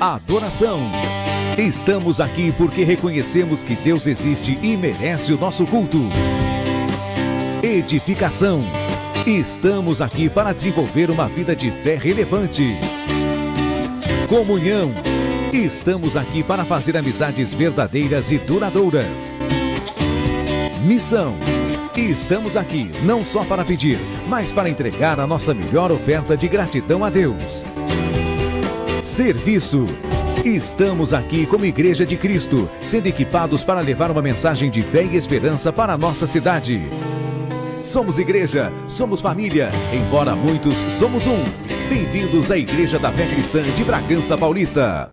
Adoração. Estamos aqui porque reconhecemos que Deus existe e merece o nosso culto. Edificação. Estamos aqui para desenvolver uma vida de fé relevante. Comunhão. Estamos aqui para fazer amizades verdadeiras e duradouras. Missão. Estamos aqui não só para pedir, mas para entregar a nossa melhor oferta de gratidão a Deus. Serviço. Estamos aqui como Igreja de Cristo, sendo equipados para levar uma mensagem de fé e esperança para a nossa cidade. Somos igreja, somos família, embora muitos somos um. Bem-vindos à Igreja da Fé Cristã de Bragança Paulista.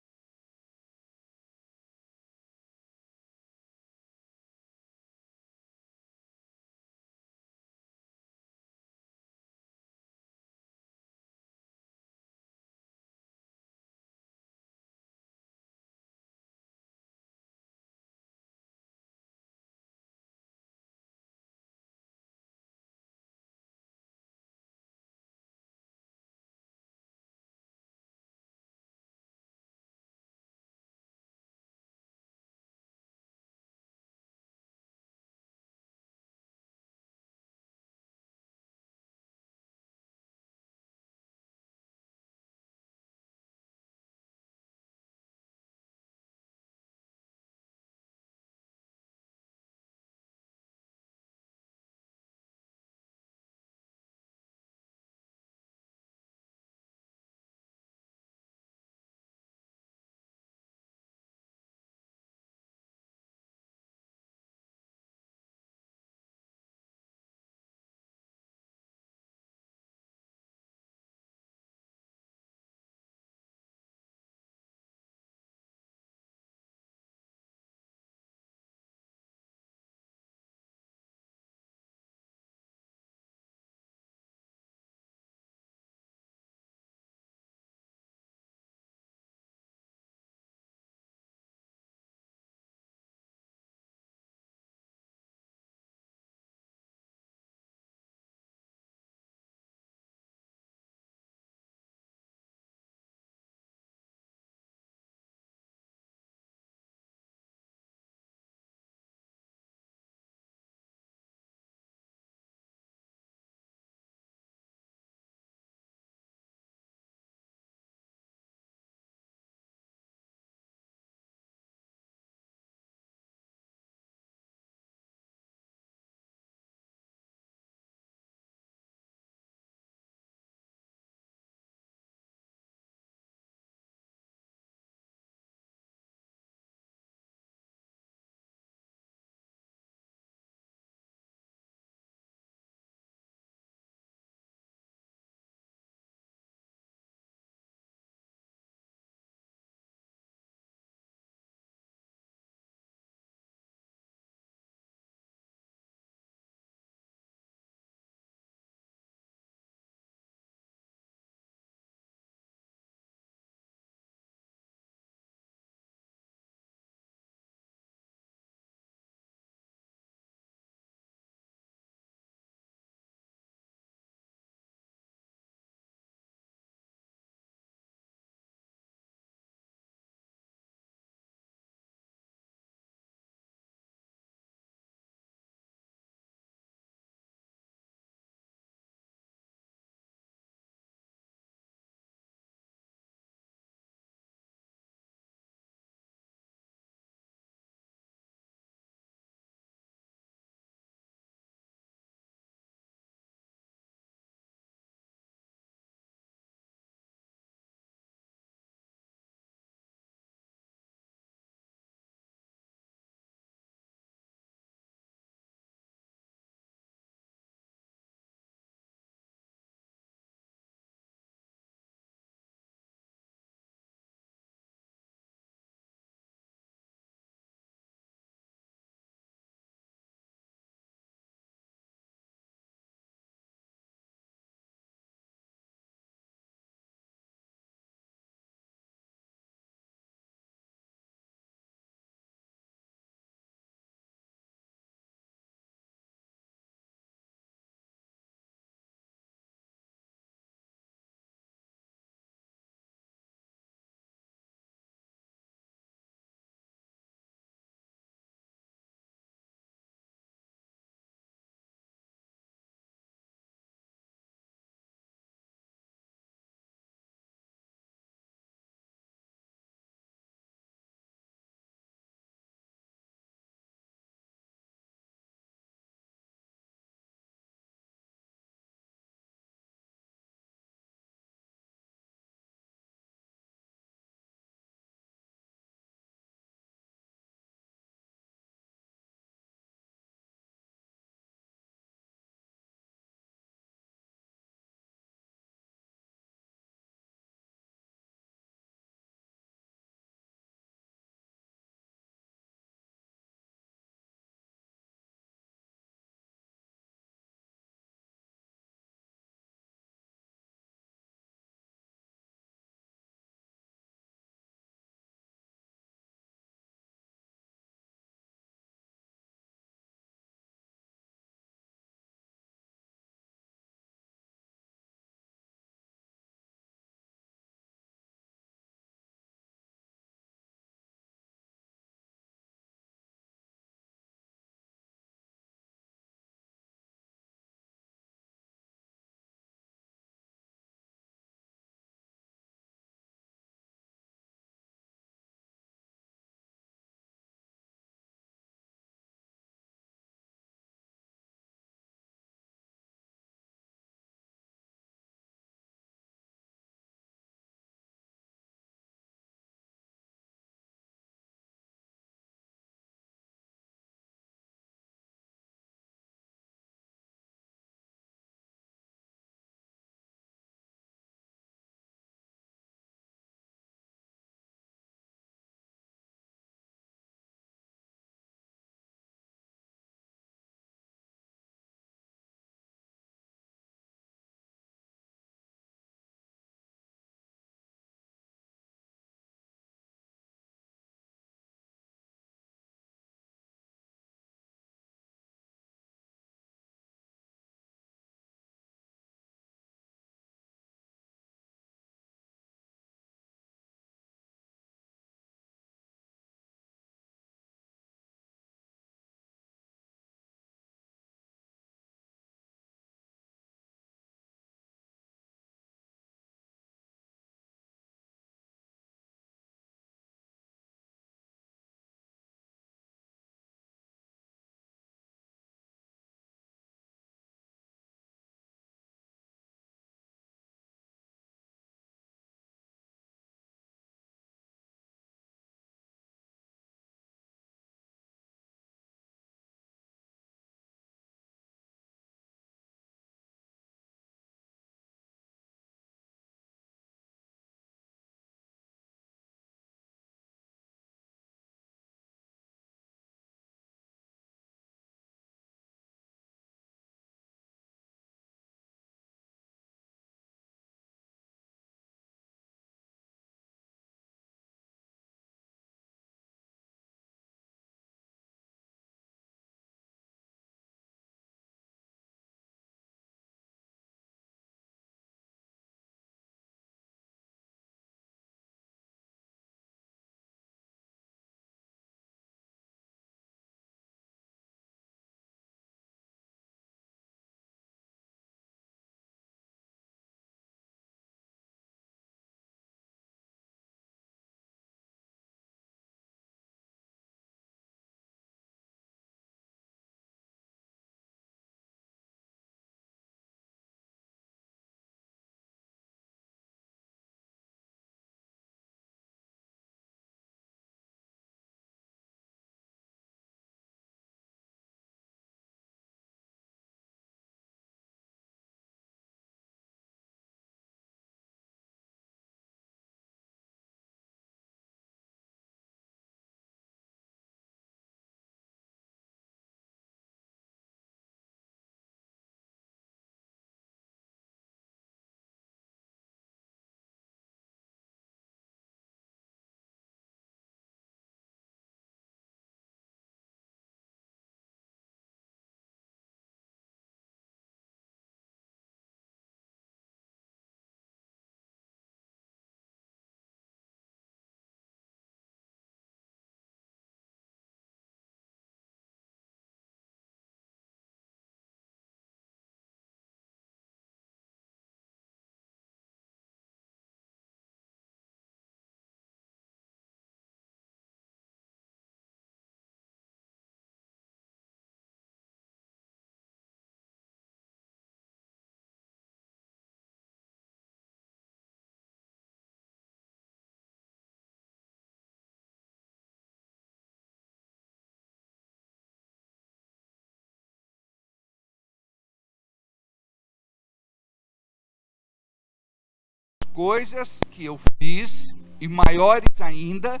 coisas que eu fiz, e maiores ainda,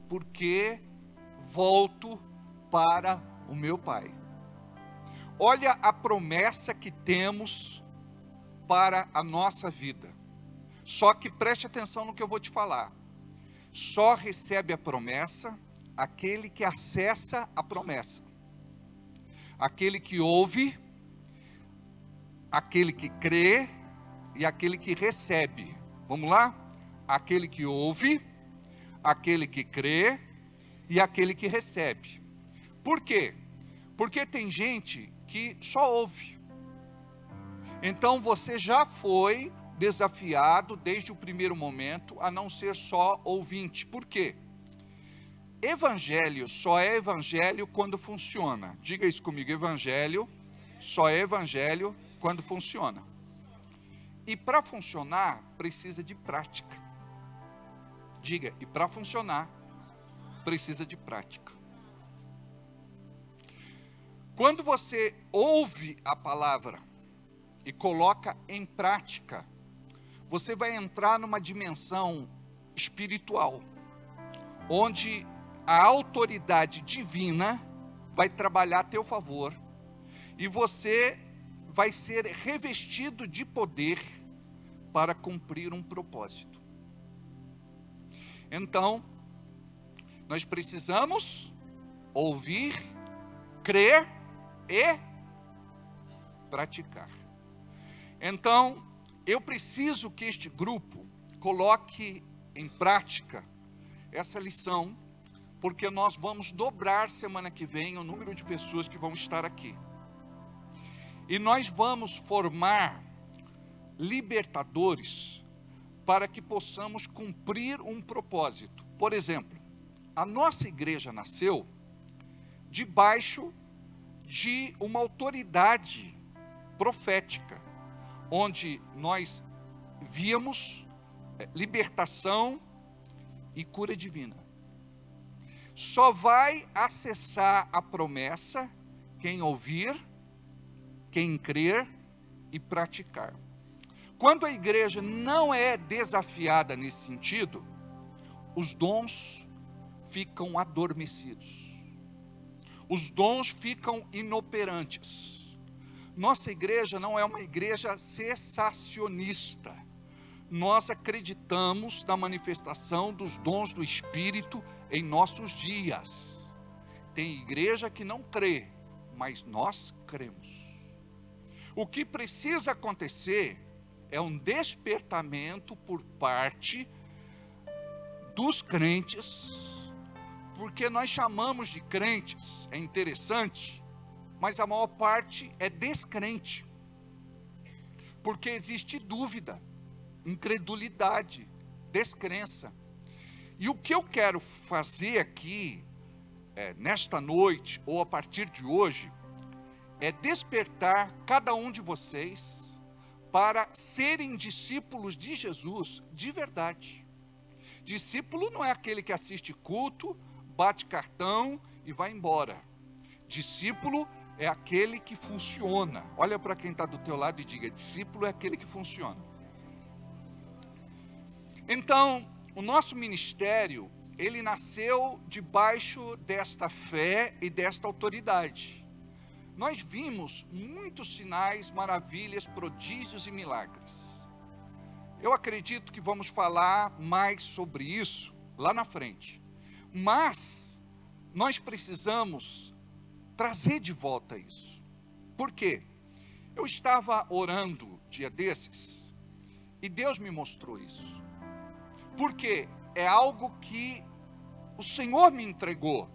porque volto para o meu Pai. Olha a promessa que temos para a nossa vida. Só que preste atenção no que eu vou te falar. Só recebe a promessa aquele que acessa a promessa. Aquele que ouve, aquele que crê e aquele que recebe. Vamos lá? Aquele que ouve, aquele que crê e aquele que recebe. Por quê? Porque tem gente que só ouve. Então você já foi desafiado desde o primeiro momento a não ser só ouvinte. Por quê? Evangelho só é evangelho quando funciona. Diga isso comigo, evangelho só é evangelho quando funciona. E para funcionar, precisa de prática. Diga, e para funcionar, precisa de prática. Quando você ouve a palavra e coloca em prática, você vai entrar numa dimensão espiritual, onde a autoridade divina vai trabalhar a teu favor, e você vai ser revestido de poder para cumprir um propósito. Então, nós precisamos ouvir, crer e praticar. Então, eu preciso que este grupo coloque em prática essa lição, porque nós vamos dobrar semana que vem o número de pessoas que vão estar aqui. E nós vamos formar libertadores para que possamos cumprir um propósito. Por exemplo, a nossa igreja nasceu debaixo de uma autoridade profética, onde nós víamos libertação e cura divina. Só vai acessar a promessa quem ouvir, quem crer e praticar. Quando a igreja não é desafiada nesse sentido, os dons ficam adormecidos. Os dons ficam inoperantes. Nossa igreja não é uma igreja cessacionista. Nós acreditamos na manifestação dos dons do Espírito em nossos dias. Tem igreja que não crê, mas nós cremos. O que precisa acontecer é um despertamento por parte dos crentes, porque nós chamamos de crentes, é interessante, mas a maior parte é descrente, porque existe dúvida, incredulidade, descrença. E o que eu quero fazer aqui, nesta noite, ou a partir de hoje, é despertar cada um de vocês para serem discípulos de Jesus de verdade. Discípulo não é aquele que assiste culto, bate cartão e vai embora. Discípulo é aquele que funciona. Olha para quem está do teu lado e diga: discípulo é aquele que funciona. Então, o nosso ministério, ele nasceu debaixo desta fé e desta autoridade. Nós vimos muitos sinais, maravilhas, prodígios e milagres. Eu acredito que vamos falar mais sobre isso lá na frente. Mas nós precisamos trazer de volta isso. Por quê? Eu estava orando dia desses e Deus me mostrou isso. Porque é algo que o Senhor me entregou.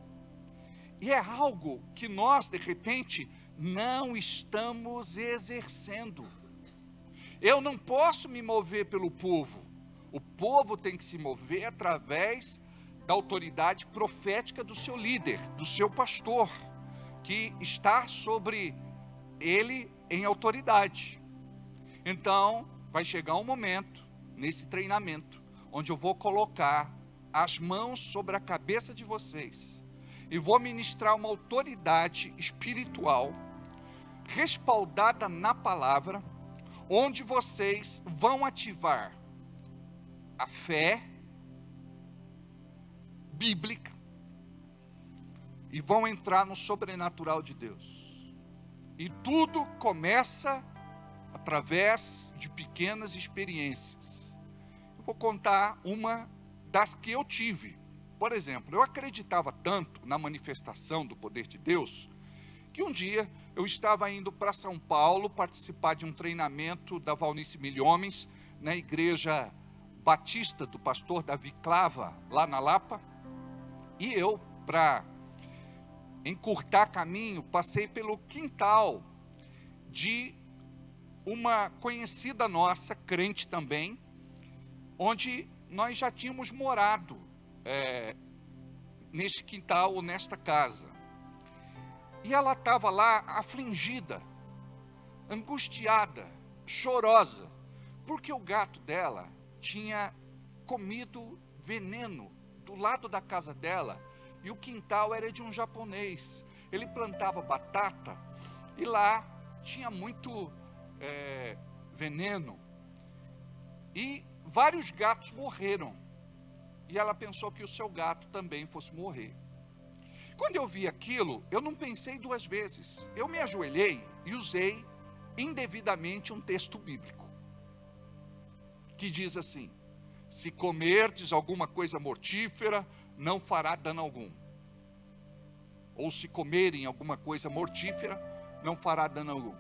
E é algo que nós, de repente, não estamos exercendo. Eu não posso me mover pelo povo. O povo tem que se mover através da autoridade profética do seu líder, do seu pastor, que está sobre ele em autoridade. Então, vai chegar um momento, nesse treinamento, onde eu vou colocar as mãos sobre a cabeça de vocês e vou ministrar uma autoridade espiritual respaldada na palavra, onde vocês vão ativar a fé bíblica e vão entrar no sobrenatural de Deus. E tudo começa através de pequenas experiências. Eu vou contar uma das que eu tive. Por exemplo, eu acreditava tanto na manifestação do poder de Deus, que um dia eu estava indo para São Paulo participar de um treinamento da Valnice Milhomens, na igreja batista do pastor Davi Clava, lá na Lapa, e eu, para encurtar caminho, passei pelo quintal de uma conhecida nossa, crente também, onde nós já tínhamos morado neste quintal ou nesta casa. E ela estava lá afligida, angustiada, chorosa, porque o gato dela tinha comido veneno do lado da casa dela, e o quintal era de um japonês. Ele plantava batata, e lá tinha muito veneno, e vários gatos morreram, e ela pensou que o seu gato também fosse morrer. Quando eu vi aquilo, eu não pensei duas vezes, eu me ajoelhei e usei indevidamente um texto bíblico, que diz assim: se comerdes alguma coisa mortífera, não fará dano algum. Ou se comerem alguma coisa mortífera, não fará dano algum.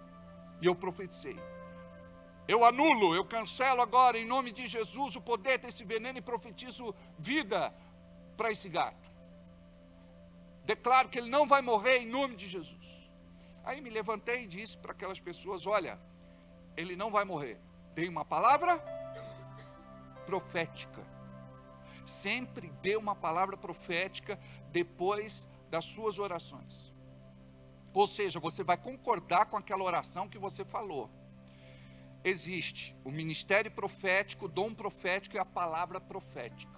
E eu profetizei. Eu anulo, eu cancelo agora, em nome de Jesus, o poder desse veneno e profetizo vida para esse gato. Declaro que ele não vai morrer em nome de Jesus. Aí me levantei e disse para aquelas pessoas: olha, ele não vai morrer. Dei uma palavra profética. Sempre dê uma palavra profética depois das suas orações. Ou seja, você vai concordar com aquela oração que você falou. Existe o ministério profético, o dom profético e a palavra profética.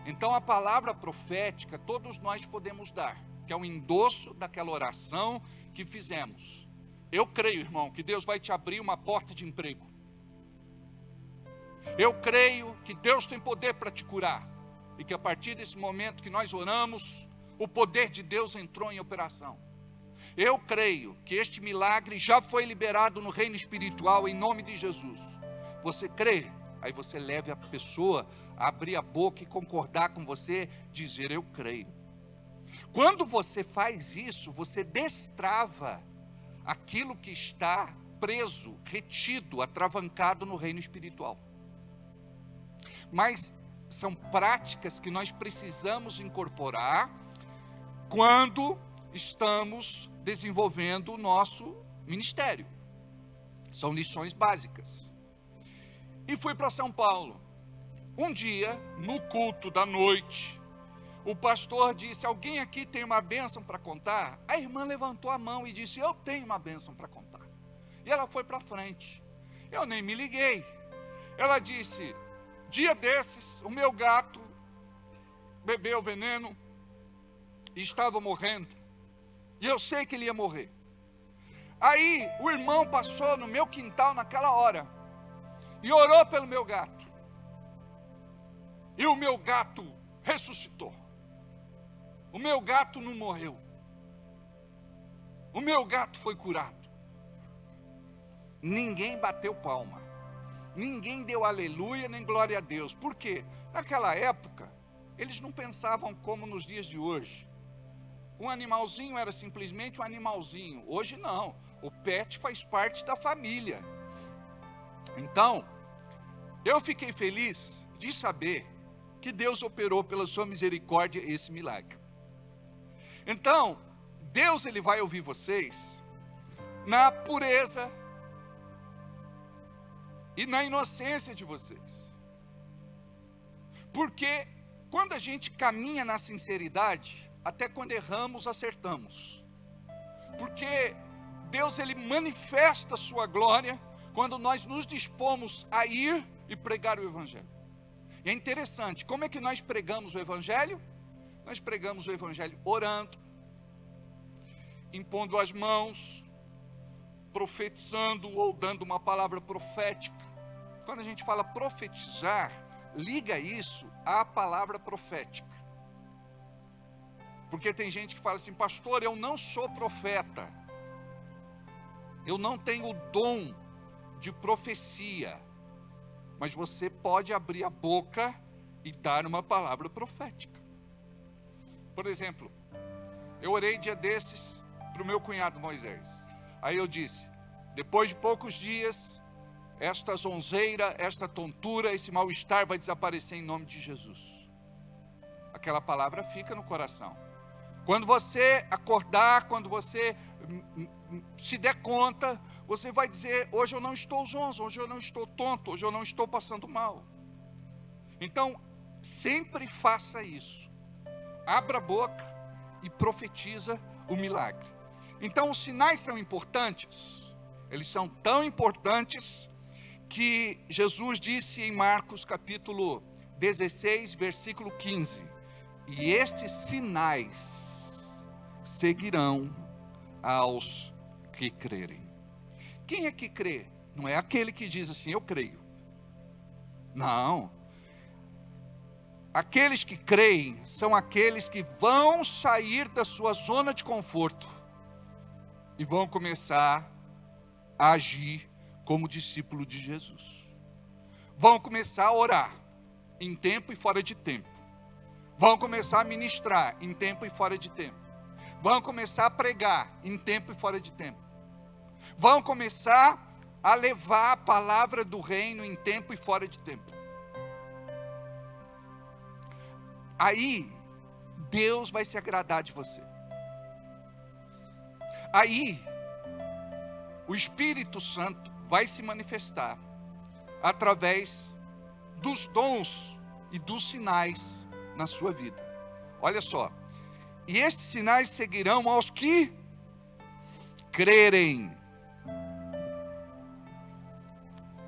Então a palavra profética todos nós podemos dar, que é um endosso daquela oração que fizemos. Eu creio, irmão, que Deus vai te abrir uma porta de emprego. Eu creio que Deus tem poder para te curar, e que a partir desse momento que nós oramos, o poder de Deus entrou em operação. Eu creio que este milagre já foi liberado no reino espiritual em nome de Jesus. Você crê? Aí você leve a pessoa a abrir a boca e concordar com você, dizer: eu creio. Quando você faz isso, você destrava aquilo que está preso, retido, atravancado no reino espiritual. Mas são práticas que nós precisamos incorporar quando estamos desenvolvendo o nosso ministério. São lições básicas. E fui para São Paulo. Um dia, no culto da noite, o pastor disse: alguém aqui tem uma bênção para contar? A irmã levantou a mão e disse: eu tenho uma bênção para contar. E ela foi para frente. Eu nem me liguei. Ela disse: dia desses, o meu gato bebeu veneno e estava morrendo. E eu sei que ele ia morrer. Aí o irmão passou no meu quintal naquela hora e orou pelo meu gato. E o meu gato ressuscitou. O meu gato não morreu. O meu gato foi curado. Ninguém bateu palma. Ninguém deu aleluia nem glória a Deus. Por quê? Naquela época, eles não pensavam como nos dias de hoje. Um animalzinho era simplesmente um animalzinho. Hoje não. O pet faz parte da família. Então, eu fiquei feliz de saber que Deus operou pela sua misericórdia esse milagre. Então, Deus ele vai ouvir vocês na pureza e na inocência de vocês. Porque quando a gente caminha na sinceridade, até quando erramos, acertamos. Porque Deus ele manifesta a sua glória quando nós nos dispomos a ir e pregar o Evangelho. E é interessante, como é que nós pregamos o Evangelho? Nós pregamos o Evangelho orando, impondo as mãos, profetizando ou dando uma palavra profética, quando a gente fala profetizar, liga isso à palavra profética. Porque tem gente que fala assim, pastor, eu não sou profeta. Eu não tenho o dom de profecia. Mas você pode abrir a boca e dar uma palavra profética. Por exemplo, eu orei dia desses para o meu cunhado Moisés. Aí eu disse, depois de poucos dias, esta zonzeira, esta tontura, esse mal-estar vai desaparecer em nome de Jesus. Aquela palavra fica no coração. Quando você acordar, quando você se der conta, você vai dizer, hoje eu não estou zonzo, hoje eu não estou tonto, hoje eu não estou passando mal. Então, sempre faça isso. Abra a boca e profetiza o milagre. Então, os sinais são importantes. Eles são tão importantes que Jesus disse em Marcos capítulo 16, versículo 15. E estes sinais seguirão aos que crerem. Quem é que crê? Não é aquele que diz assim, eu creio. Não. Aqueles que creem são aqueles que vão sair da sua zona de conforto e vão começar a agir como discípulo de Jesus. Vão começar a orar em tempo e fora de tempo. Vão começar a ministrar em tempo e fora de tempo. Vão começar a pregar em tempo e fora de tempo. Vão começar a levar a palavra do reino em tempo e fora de tempo. Aí, Deus vai se agradar de você. Aí, o Espírito Santo vai se manifestar através dos dons e dos sinais na sua vida. Olha só. E estes sinais seguirão aos que crerem.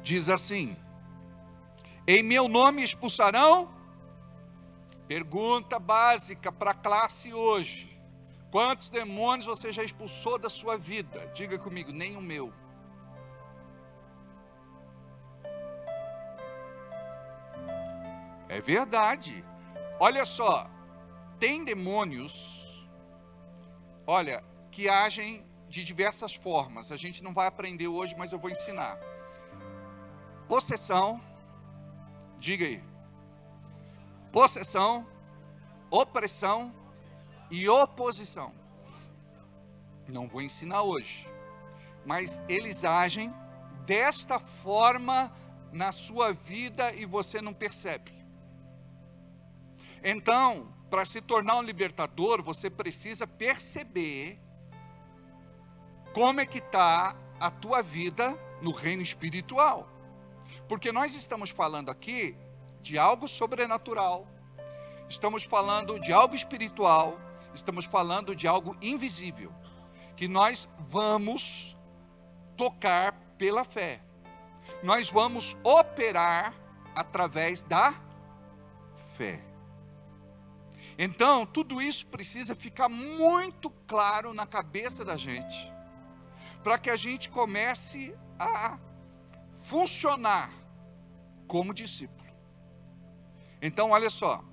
Diz assim: em meu nome expulsarão. Pergunta básica para a classe hoje: quantos demônios você já expulsou da sua vida? Diga comigo, nem o meu. É verdade. Olha só, tem demônios, olha, que agem de diversas formas. A gente não vai aprender hoje, mas eu vou ensinar. Possessão, diga aí. Possessão, opressão e oposição. Não vou ensinar hoje, mas eles agem desta forma na sua vida e você não percebe. Então, para se tornar um libertador, você precisa perceber como é que está a tua vida no reino espiritual. Porque nós estamos falando aqui de algo sobrenatural, estamos falando de algo espiritual, estamos falando de algo invisível, que nós vamos tocar pela fé, nós vamos operar através da fé. Então, tudo isso precisa ficar muito claro na cabeça da gente, para que a gente comece a funcionar como discípulo. Então, olha só.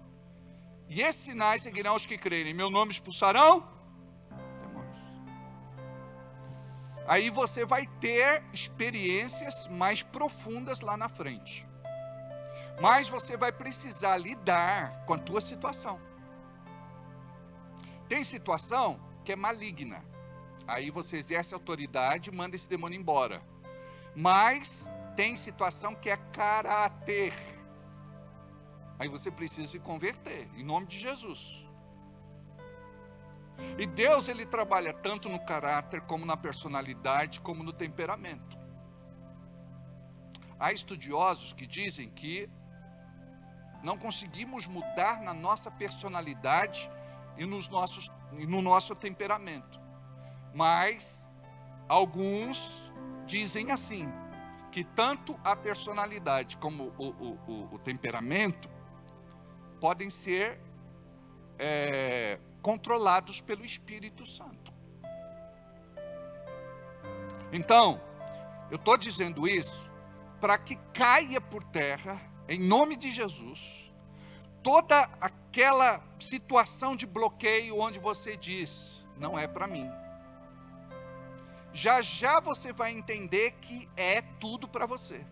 E esses sinais seguirão os que crerem. Em meu nome expulsarão demônios. Aí você vai ter experiências mais profundas lá na frente. Mas você vai precisar lidar com a tua situação. Tem situação que é maligna. Aí você exerce autoridade e manda esse demônio embora. Mas tem situação que é caráter. Aí você precisa se converter, em nome de Jesus. E Deus, Ele trabalha tanto no caráter, como na personalidade, como no temperamento. Há estudiosos que dizem que não conseguimos mudar na nossa personalidade e no nosso temperamento. Mas alguns dizem assim, que tanto a personalidade como o temperamento podem ser controlados pelo Espírito Santo. Então, eu estou dizendo isso para que caia por terra, em nome de Jesus, toda aquela situação de bloqueio onde você diz, não é para mim. Já já você vai entender que é tudo para você.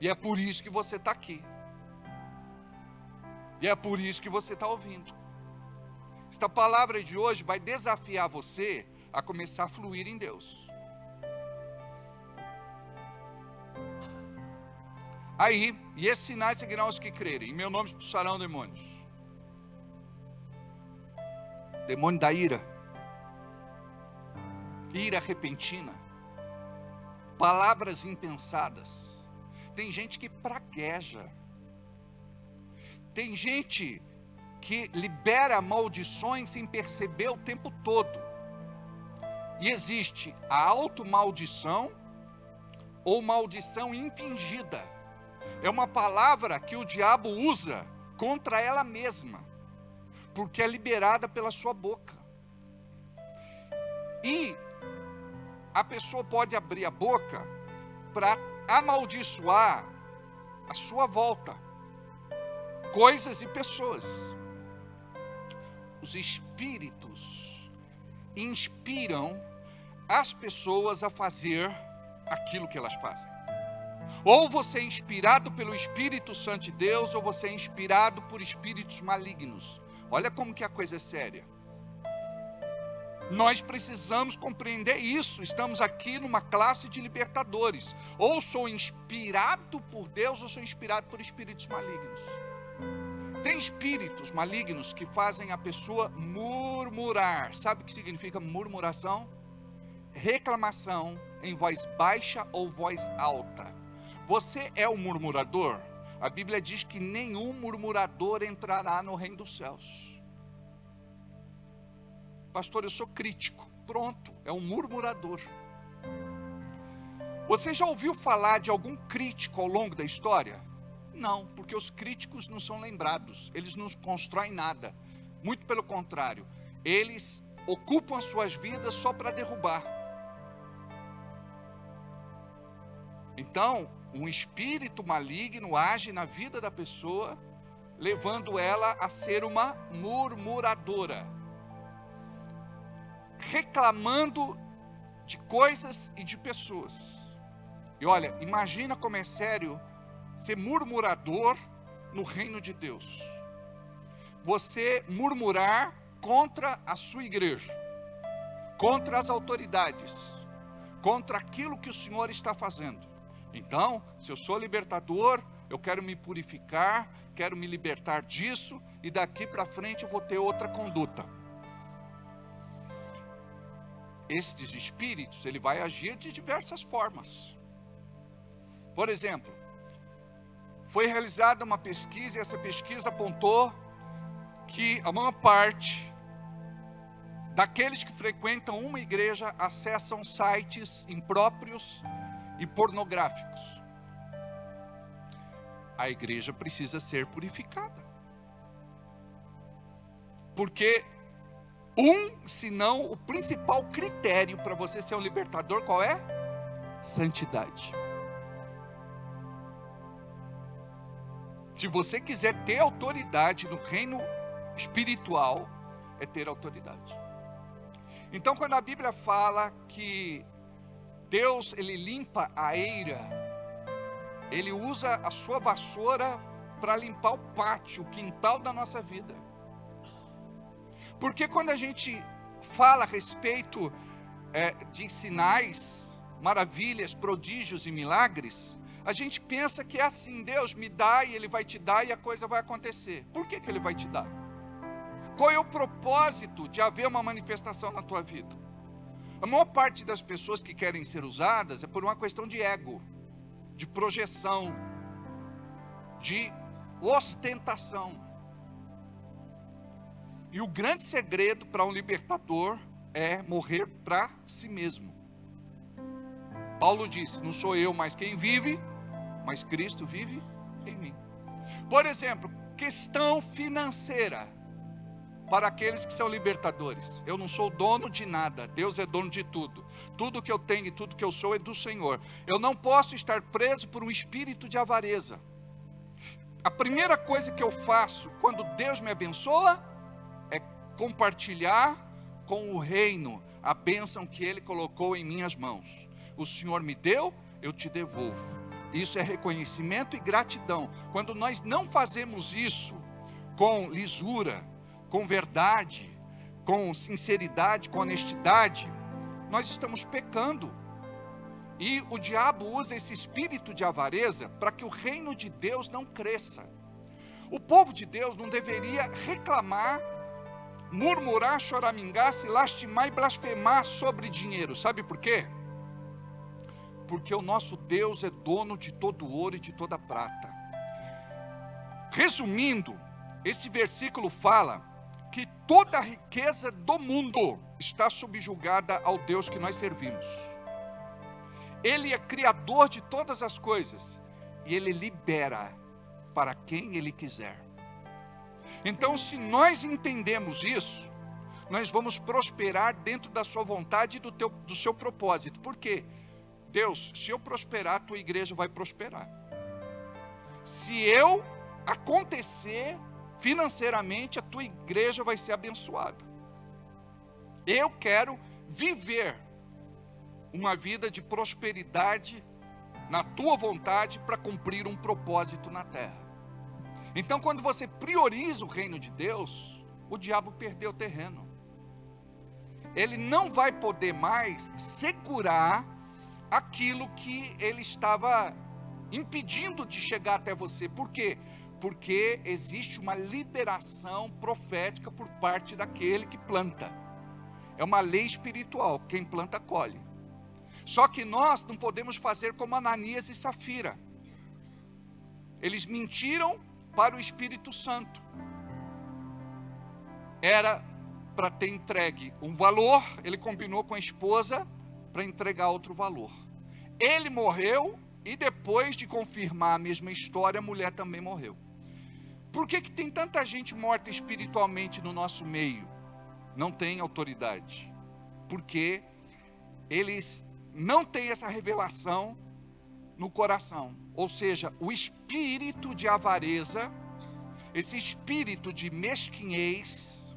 E é por isso que você está aqui. E é por isso que você está ouvindo. Esta palavra de hoje vai desafiar você a começar a fluir em Deus. Aí, e esses sinais seguirão os que crerem. Em meu nome expulsarão demônios. Demônio da ira. Ira repentina. Palavras impensadas. Tem gente que pragueja. Tem gente que libera maldições sem perceber o tempo todo. E existe a automaldição ou maldição impingida. É uma palavra que o diabo usa contra ela mesma, porque é liberada pela sua boca. E a pessoa pode abrir a boca para amaldiçoar a sua volta, coisas e pessoas. Os espíritos inspiram as pessoas a fazer aquilo que elas fazem. Ou você é inspirado pelo Espírito Santo de Deus, ou você é inspirado por espíritos malignos. Olha como que a coisa é séria. Nós precisamos compreender isso. Estamos aqui numa classe de libertadores. Ou sou inspirado por Deus, ou sou inspirado por espíritos malignos. Tem espíritos malignos que fazem a pessoa murmurar. Sabe o que significa murmuração? Reclamação em voz baixa ou voz alta. Você é um murmurador? A Bíblia diz que nenhum murmurador entrará no reino dos céus. Pastor, eu sou crítico. Pronto, é um murmurador. Você já ouviu falar de algum crítico ao longo da história? Não, porque os críticos não são lembrados. Eles não constroem nada. Muito pelo contrário. Eles ocupam as suas vidas só para derrubar. Então, um espírito maligno age na vida da pessoa, levando ela a ser uma murmuradora, reclamando de coisas e de pessoas. E olha, imagina como é sério ser murmurador no reino de Deus. Você murmurar contra a sua igreja, contra as autoridades, contra aquilo que o Senhor está fazendo. Então, se eu sou libertador, eu quero me purificar, quero me libertar disso, e daqui para frente eu vou ter outra conduta. Estes espíritos, ele vai agir de diversas formas. Por exemplo, foi realizada uma pesquisa, e essa pesquisa apontou que a maior parte daqueles que frequentam uma igreja acessam sites impróprios e pornográficos. A igreja precisa ser purificada. Porque se não o principal critério para você ser um libertador, qual é? Santidade. Se você quiser ter autoridade no reino espiritual, é ter autoridade. Então, quando a Bíblia fala que Deus, ele limpa a eira, ele usa a sua vassoura para limpar o pátio, o quintal da nossa vida. Porque quando a gente fala a respeito de sinais, maravilhas, prodígios e milagres, a gente pensa que é assim, Deus me dá e Ele vai te dar e a coisa vai acontecer. Por que Ele vai te dar? Qual é o propósito de haver uma manifestação na tua vida? A maior parte das pessoas que querem ser usadas é por uma questão de ego, de projeção, de ostentação. E o grande segredo para um libertador é morrer para si mesmo. Paulo disse, não sou eu mais quem vive, mas Cristo vive em mim. Por exemplo, questão financeira. Para aqueles que são libertadores, eu não sou dono de nada, Deus é dono de tudo. Tudo que eu tenho e tudo que eu sou é do Senhor. Eu não posso estar preso por um espírito de avareza. A primeira coisa que eu faço quando Deus me abençoa é compartilhar com o reino a bênção que Ele colocou em minhas mãos. O Senhor me deu, eu te devolvo. Isso é reconhecimento e gratidão. Quando nós não fazemos isso com lisura, com verdade, com sinceridade, com honestidade, nós estamos pecando. E o diabo usa esse espírito de avareza para que o reino de Deus não cresça. O povo de Deus não deveria reclamar, murmurar, choramingar, se lastimar e blasfemar sobre dinheiro. Sabe por quê? Porque o nosso Deus é dono de todo ouro e de toda prata. Resumindo, esse versículo fala que toda a riqueza do mundo está subjugada ao Deus que nós servimos. Ele é criador de todas as coisas e Ele libera para quem Ele quiser. Então, se nós entendemos isso, nós vamos prosperar dentro da sua vontade e do seu propósito. Por quê? Deus, se eu prosperar, a tua igreja vai prosperar. Se eu acontecer financeiramente, a tua igreja vai ser abençoada. Eu quero viver uma vida de prosperidade na tua vontade para cumprir um propósito na terra. Então, quando você prioriza o reino de Deus, o diabo perdeu terreno. Ele não vai poder mais segurar aquilo que ele estava impedindo de chegar até você. Por quê? Porque existe uma liberação profética por parte daquele que planta. É uma lei espiritual, quem planta colhe. Só que nós não podemos fazer como Ananias e Safira. Eles mentiram para o Espírito Santo. Era para ter entregue um valor, ele combinou com a esposa para entregar outro valor. Ele morreu e depois de confirmar a mesma história, a mulher também morreu. Por que tem tanta gente morta espiritualmente no nosso meio? Não tem autoridade. Porque eles não têm essa revelação no coração. Ou seja, o espírito de avareza, esse espírito de mesquinhez,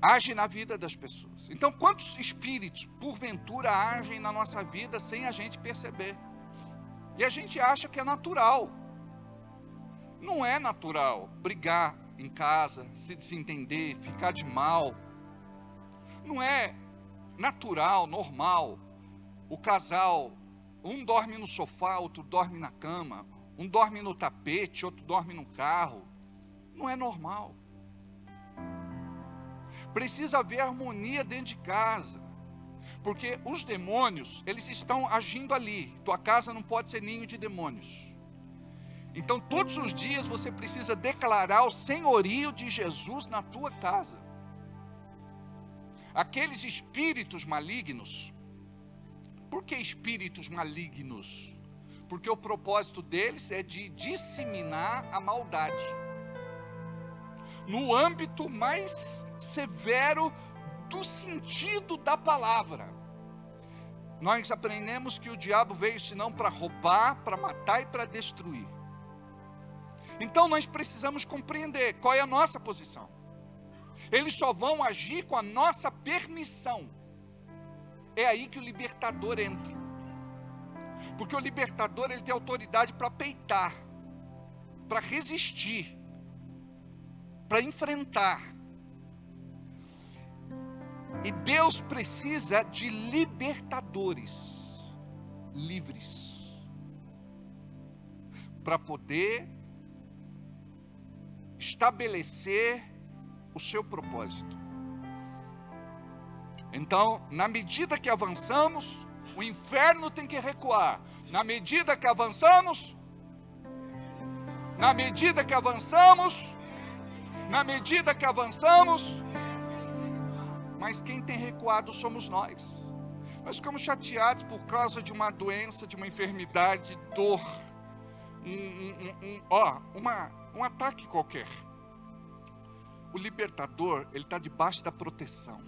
age na vida das pessoas. Então, quantos espíritos, porventura, agem na nossa vida sem a gente perceber? E a gente acha que é natural. Não é natural brigar em casa, se desentender, ficar de mal. Não é natural, normal, o casal, um dorme no sofá, outro dorme na cama, um dorme no tapete, outro dorme no carro. Não é normal. Precisa haver harmonia dentro de casa, porque os demônios, eles estão agindo ali. Tua casa não pode ser ninho de demônios. Então todos os dias você precisa declarar o senhorio de Jesus na tua casa. Aqueles espíritos malignos, por que espíritos malignos? Porque o propósito deles é de disseminar a maldade. No âmbito mais severo do sentido da palavra. Nós aprendemos que o diabo veio senão para roubar, para matar e para destruir. Então nós precisamos compreender qual é a nossa posição. Eles só vão agir com a nossa permissão. É aí que o libertador entra. Porque o libertador, ele tem autoridade para peitar, para resistir, para enfrentar. E Deus precisa de libertadores livres para poder estabelecer o seu propósito. Então, na medida que avançamos, o inferno tem que recuar. Na medida que avançamos, mas quem tem recuado somos nós. Nós ficamos chateados por causa de uma doença, de uma enfermidade, dor, um ataque qualquer. O libertador, ele está debaixo da proteção.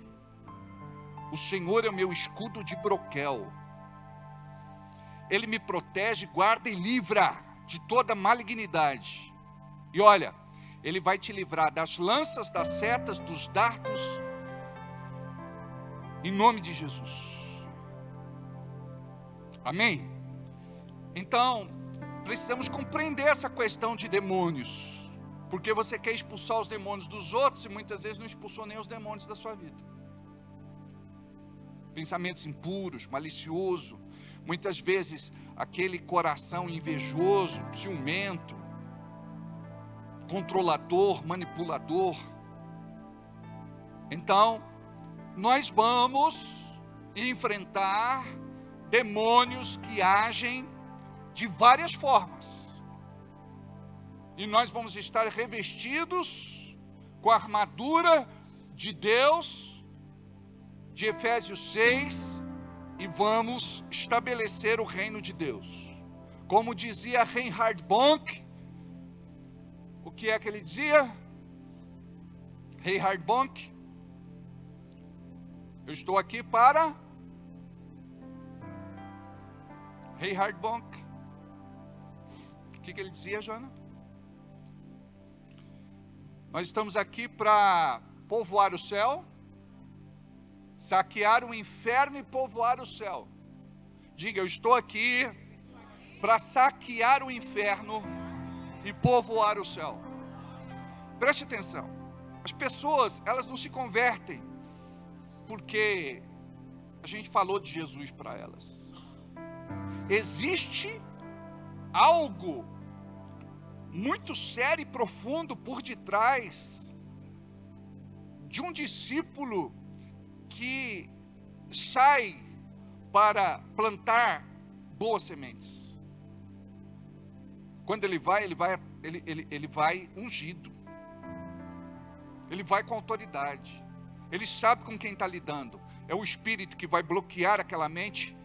O Senhor é o meu escudo de broquel. Ele me protege, guarda e livra de toda malignidade. E olha, Ele vai te livrar das lanças, das setas, dos dardos, em nome de Jesus. Amém? Então, precisamos compreender essa questão de demônios, porque você quer expulsar os demônios dos outros e muitas vezes não expulsou nem os demônios da sua vida. Pensamentos impuros, malicioso, muitas vezes aquele coração invejoso, ciumento, controlador, manipulador. Então, nós vamos enfrentar demônios que agem de várias formas. E nós vamos estar revestidos com a armadura de Deus, de Efésios 6, e vamos estabelecer o reino de Deus. Como dizia Reinhard Bonk, o que é que ele dizia? Reinhard Bonk: eu estou aqui para... Reinhard Bonk. O que ele dizia, Jana? Nós estamos aqui para povoar o céu, saquear o inferno e povoar o céu. Diga, eu estou aqui para saquear o inferno e povoar o céu. Preste atenção. As pessoas, elas não se convertem porque a gente falou de Jesus para elas. Existe algo muito sério e profundo por detrás de um discípulo que sai para plantar boas sementes. Quando ele vai ungido. Ele vai com autoridade. Ele sabe com quem está lidando. É o espírito que vai bloquear aquela mente.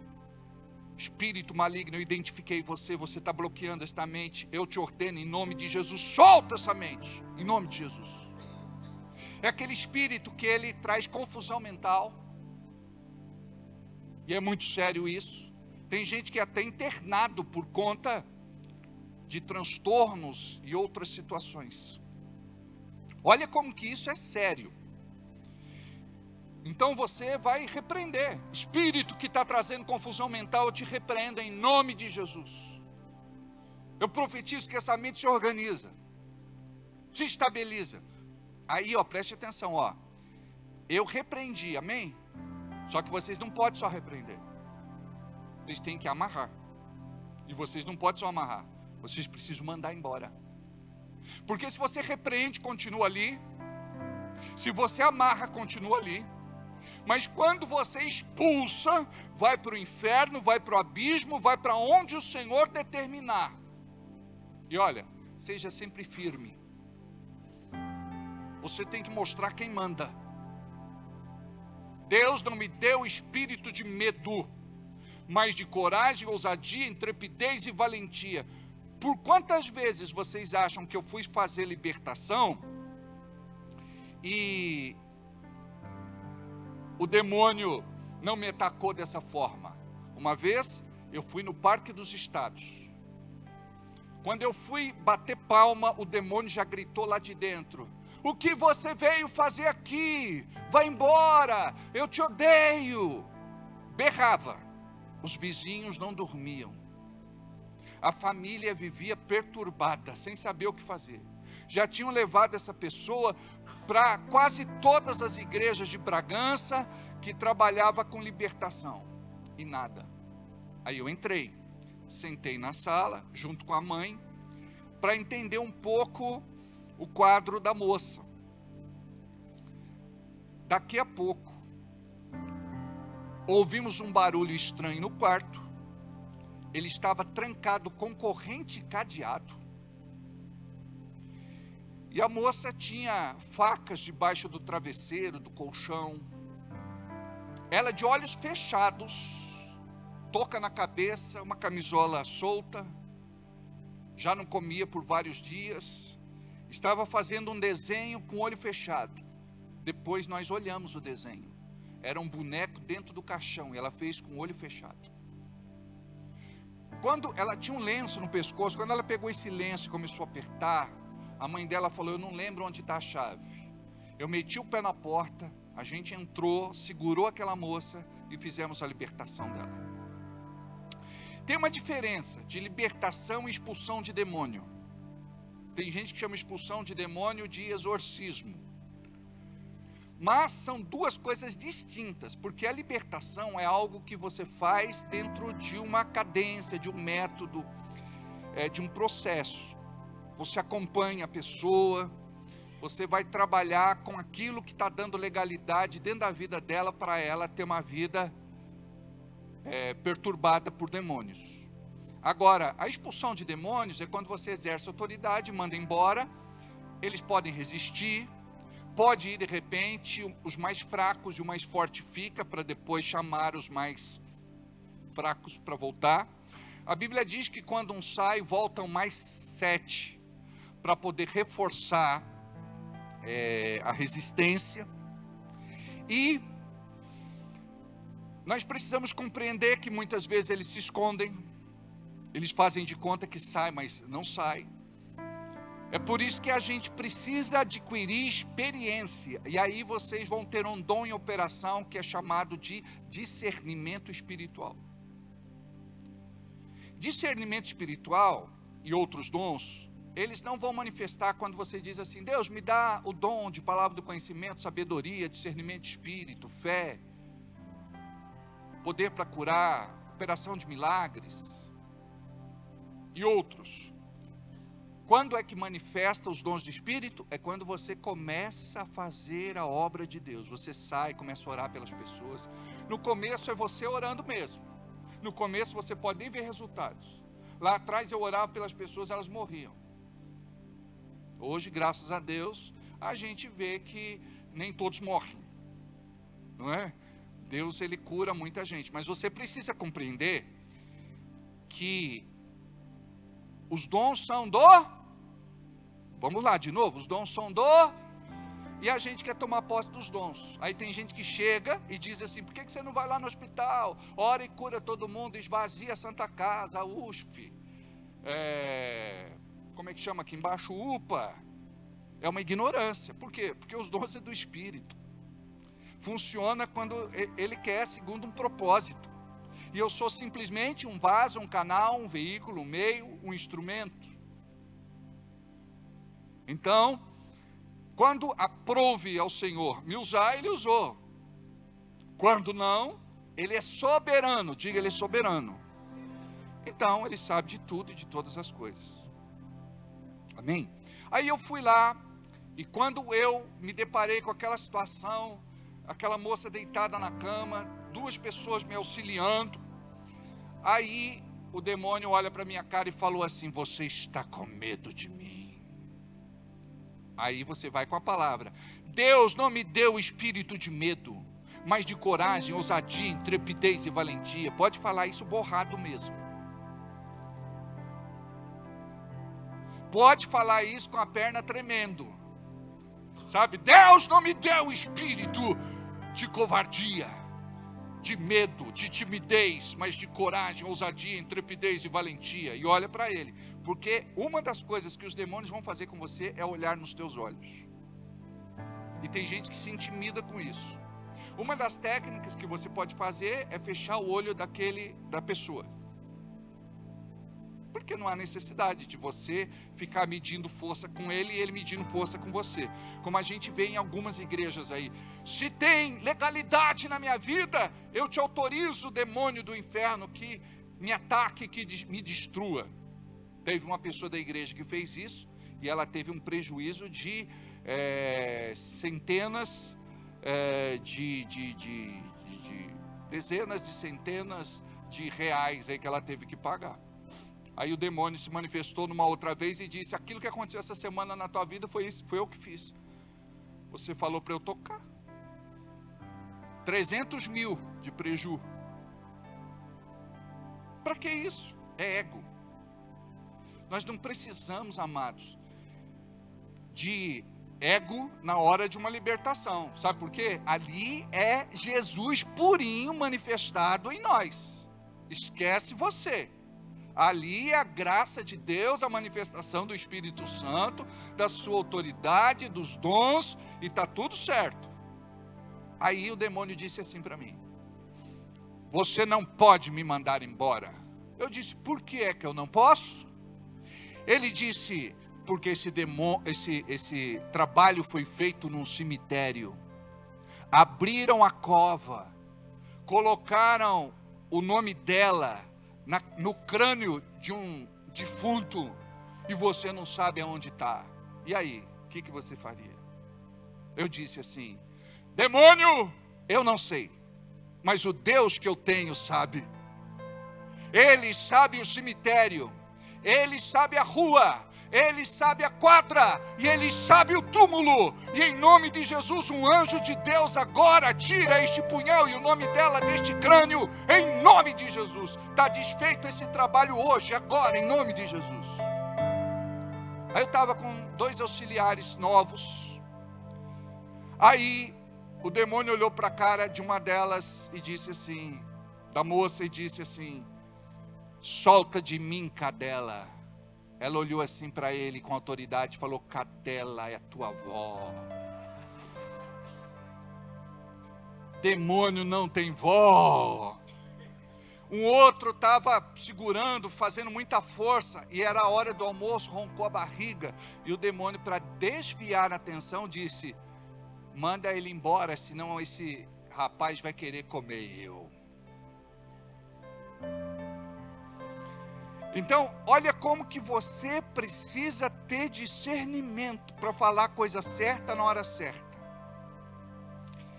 Espírito maligno, eu identifiquei você, você está bloqueando esta mente. Eu te ordeno em nome de Jesus, solta essa mente, em nome de Jesus. É aquele espírito que ele traz confusão mental. E é muito sério isso. Tem gente que é até internado por conta de transtornos e outras situações. Olha como que isso é sério. Então você vai repreender. Espírito que está trazendo confusão mental, eu te repreendo em nome de Jesus. Eu profetizo que essa mente se organiza, se estabiliza. Aí, preste atenção, eu repreendi, amém? Só que vocês não podem só repreender. Vocês têm que amarrar. E vocês não podem só amarrar. Vocês precisam mandar embora. Porque se você repreende, continua ali. Se você amarra, continua ali. Mas quando você expulsa, vai para o inferno, vai para o abismo, vai para onde o Senhor determinar. E olha, seja sempre firme. Você tem que mostrar quem manda. Deus não me deu espírito de medo, mas de coragem, ousadia, intrepidez e valentia. Por quantas vezes vocês acham que eu fui fazer libertação e o demônio não me atacou dessa forma? Uma vez eu fui no Parque dos Estados. Quando eu fui bater palma, o demônio já gritou lá de dentro: o que você veio fazer aqui? Vai embora, eu te odeio. Berrava. Os vizinhos não dormiam. A família vivia perturbada, sem saber o que fazer. Já tinham levado essa pessoa para quase todas as igrejas de Bragança que trabalhava com libertação. E nada. Aí eu entrei, sentei na sala, junto com a mãe, para entender um pouco o quadro da moça. Daqui a pouco, ouvimos um barulho estranho no quarto. Ele estava trancado com corrente e cadeado. E a moça tinha facas debaixo do travesseiro, do colchão. Ela de olhos fechados, touca na cabeça, uma camisola solta. Já não comia por vários dias. Estava fazendo um desenho com o olho fechado. Depois nós olhamos o desenho. Era um boneco dentro do caixão, e ela fez com o olho fechado. Quando ela tinha um lenço no pescoço, quando ela pegou esse lenço e começou a apertar, a mãe dela falou: eu não lembro onde está a chave. Eu meti o pé na porta, a gente entrou, segurou aquela moça e fizemos a libertação dela. Tem uma diferença de libertação e expulsão de demônio. Tem gente que chama expulsão de demônio de exorcismo. Mas são duas coisas distintas, porque a libertação é algo que você faz dentro de uma cadência, de um método, de um processo. Você acompanha a pessoa, você vai trabalhar com aquilo que está dando legalidade dentro da vida dela, para ela ter uma vida perturbada por demônios. Agora, a expulsão de demônios é quando você exerce autoridade, manda embora, eles podem resistir, pode ir de repente, os mais fracos e o mais forte fica, para depois chamar os mais fracos para voltar. A Bíblia diz que quando um sai, voltam mais 7, para poder reforçar a resistência. E nós precisamos compreender que muitas vezes eles se escondem, eles fazem de conta que sai, mas não sai. É por isso que a gente precisa adquirir experiência, e aí vocês vão ter um dom em operação que é chamado de discernimento espiritual. Discernimento espiritual e outros dons, eles não vão manifestar quando você diz assim: Deus, me dá o dom de palavra do conhecimento, sabedoria, discernimento de espírito, fé, poder para curar, operação de milagres e outros. Quando é que manifesta os dons de espírito? É quando você começa a fazer a obra de Deus. Você sai, começa a orar pelas pessoas. No começo é você orando mesmo. No começo você pode nem ver resultados. Lá atrás eu orava pelas pessoas, elas morriam. Hoje, graças a Deus, a gente vê que nem todos morrem, não é? Deus, ele cura muita gente, mas você precisa compreender que os dons são do... Vamos lá, de novo, os dons são do... E a gente quer tomar posse dos dons. Aí tem gente que chega e diz assim: por que você não vai lá no hospital? Ora e cura todo mundo, esvazia a Santa Casa, a USF. Como é que chama aqui embaixo? UPA. É uma ignorância. Por quê? Porque os dons é do Espírito. Funciona quando ele quer, segundo um propósito. E eu sou simplesmente um vaso, um canal, um veículo, um meio, um instrumento. Então, quando aprove ao Senhor me usar, ele usou. Quando não, ele é soberano. Diga, ele é soberano. Então, ele sabe de tudo e de todas as coisas. Amém? Aí eu fui lá, e quando eu me deparei com aquela situação, aquela moça deitada na cama, 2 pessoas me auxiliando, aí o demônio olha para minha cara e falou assim: você está com medo de mim? Aí você vai com a palavra: Deus não me deu espírito de medo, mas de coragem, ousadia, intrepidez e valentia. Pode falar isso borrado mesmo. Pode falar isso com a perna tremendo. Sabe? Deus não me deu espírito de covardia, de medo, de timidez, mas de coragem, ousadia, intrepidez e valentia. E olha para ele, porque uma das coisas que os demônios vão fazer com você é olhar nos teus olhos. E tem gente que se intimida com isso. Uma das técnicas que você pode fazer é fechar o olho da pessoa. Porque não há necessidade de você ficar medindo força com ele e ele medindo força com você. Como a gente vê em algumas igrejas aí. Se tem legalidade na minha vida, eu te autorizo, demônio do inferno, que me ataque, que me destrua. Teve uma pessoa da igreja que fez isso, e ela teve um prejuízo de centenas, dezenas de centenas de reais aí que ela teve que pagar. Aí o demônio se manifestou numa outra vez e disse: aquilo que aconteceu essa semana na tua vida foi isso, foi eu que fiz. Você falou para eu tocar. 300 mil de preju. Para que isso? É ego. Nós não precisamos, amados, de ego na hora de uma libertação. Sabe por quê? Ali é Jesus purinho manifestado em nós. Esquece você. Ali é a graça de Deus, a manifestação do Espírito Santo, da sua autoridade, dos dons, e está tudo certo. Aí o demônio disse assim para mim: você não pode me mandar embora. Eu disse: por que é que eu não posso? Ele disse: porque esse trabalho foi feito num cemitério. Abriram a cova, colocaram o nome dela no crânio de um defunto, e você não sabe aonde está. E aí, o que você faria? Eu disse assim: demônio, eu não sei, mas o Deus que eu tenho sabe. Ele sabe o cemitério, Ele sabe a rua, Ele sabe a quadra, e Ele sabe o túmulo. E em nome de Jesus, um anjo de Deus agora tira este punhal e o nome dela deste crânio, em nome de Jesus. Está desfeito esse trabalho hoje, agora, em nome de Jesus. Aí eu estava com 2 auxiliares novos. Aí o demônio olhou para a cara de uma delas e disse assim, da moça, e disse assim: solta de mim, cadela. Ela olhou assim para ele com autoridade e falou: cadela é tua avó. Demônio não tem vó. Um outro estava segurando, fazendo muita força, e era a hora do almoço, roncou a barriga, e o demônio, para desviar a atenção, disse: manda ele embora, senão esse rapaz vai querer comer eu. Então, olha como que você precisa ter discernimento para falar a coisa certa na hora certa.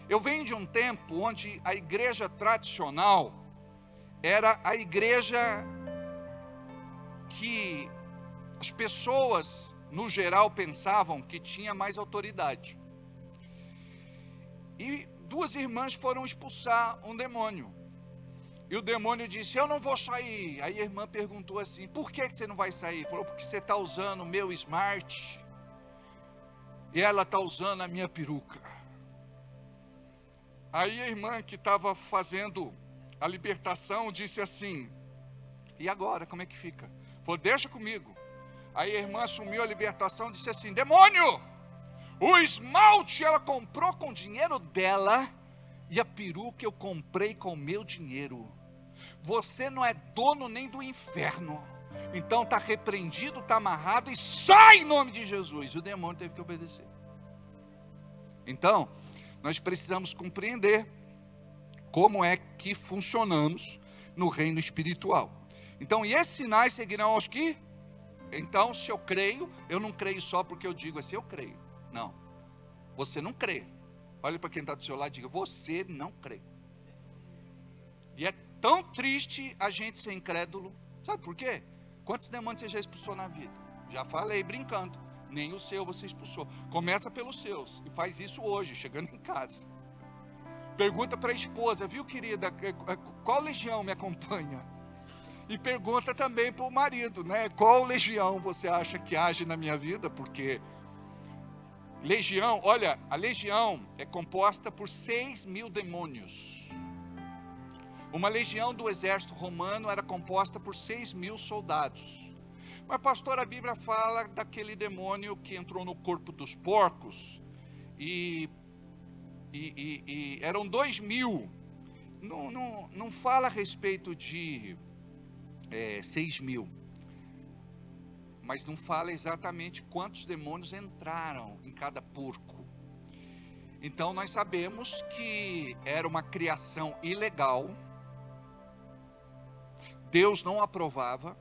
Eu venho de um tempo onde a igreja tradicional era a igreja que as pessoas, no geral, pensavam que tinha mais autoridade. E 2 irmãs foram expulsar um demônio. E o demônio disse: eu não vou sair. Aí a irmã perguntou assim: por que você não vai sair? Falou: porque você está usando o meu smart e ela está usando a minha peruca. Aí a irmã que estava fazendo a libertação disse assim: e agora, como é que fica? Falou: deixa comigo. Aí a irmã assumiu a libertação e disse assim: demônio, o esmalte ela comprou com o dinheiro dela, e a peruca eu comprei com o meu dinheiro. Você não é dono nem do inferno. Então está repreendido, está amarrado, e sai em nome de Jesus. E o demônio teve que obedecer. Então, nós precisamos compreender como é que funcionamos no reino espiritual. Então, e esses sinais seguirão aos que? Então, se eu creio, eu não creio só porque eu digo assim, eu creio. Não, você não crê. Olha para quem está do seu lado e diga: você não crê. E é tão triste a gente ser incrédulo. Sabe por quê? Quantos demônios você já expulsou na vida? Já falei brincando. Nem o seu você expulsou. Começa pelos seus. E faz isso hoje, chegando em casa. Pergunta para a esposa: viu, querida, qual legião me acompanha? E pergunta também para o marido, né? Qual legião você acha que age na minha vida? Porque legião, olha, a legião é composta por 6.000 demônios. Uma legião do exército romano era composta por 6.000 soldados. Mas, pastor, a Bíblia fala daquele demônio que entrou no corpo dos porcos, e eram 2.000. Não fala a respeito de 6.000. Mas não fala exatamente quantos demônios entraram em cada porco. Então nós sabemos que era uma criação ilegal. Deus não aprovava.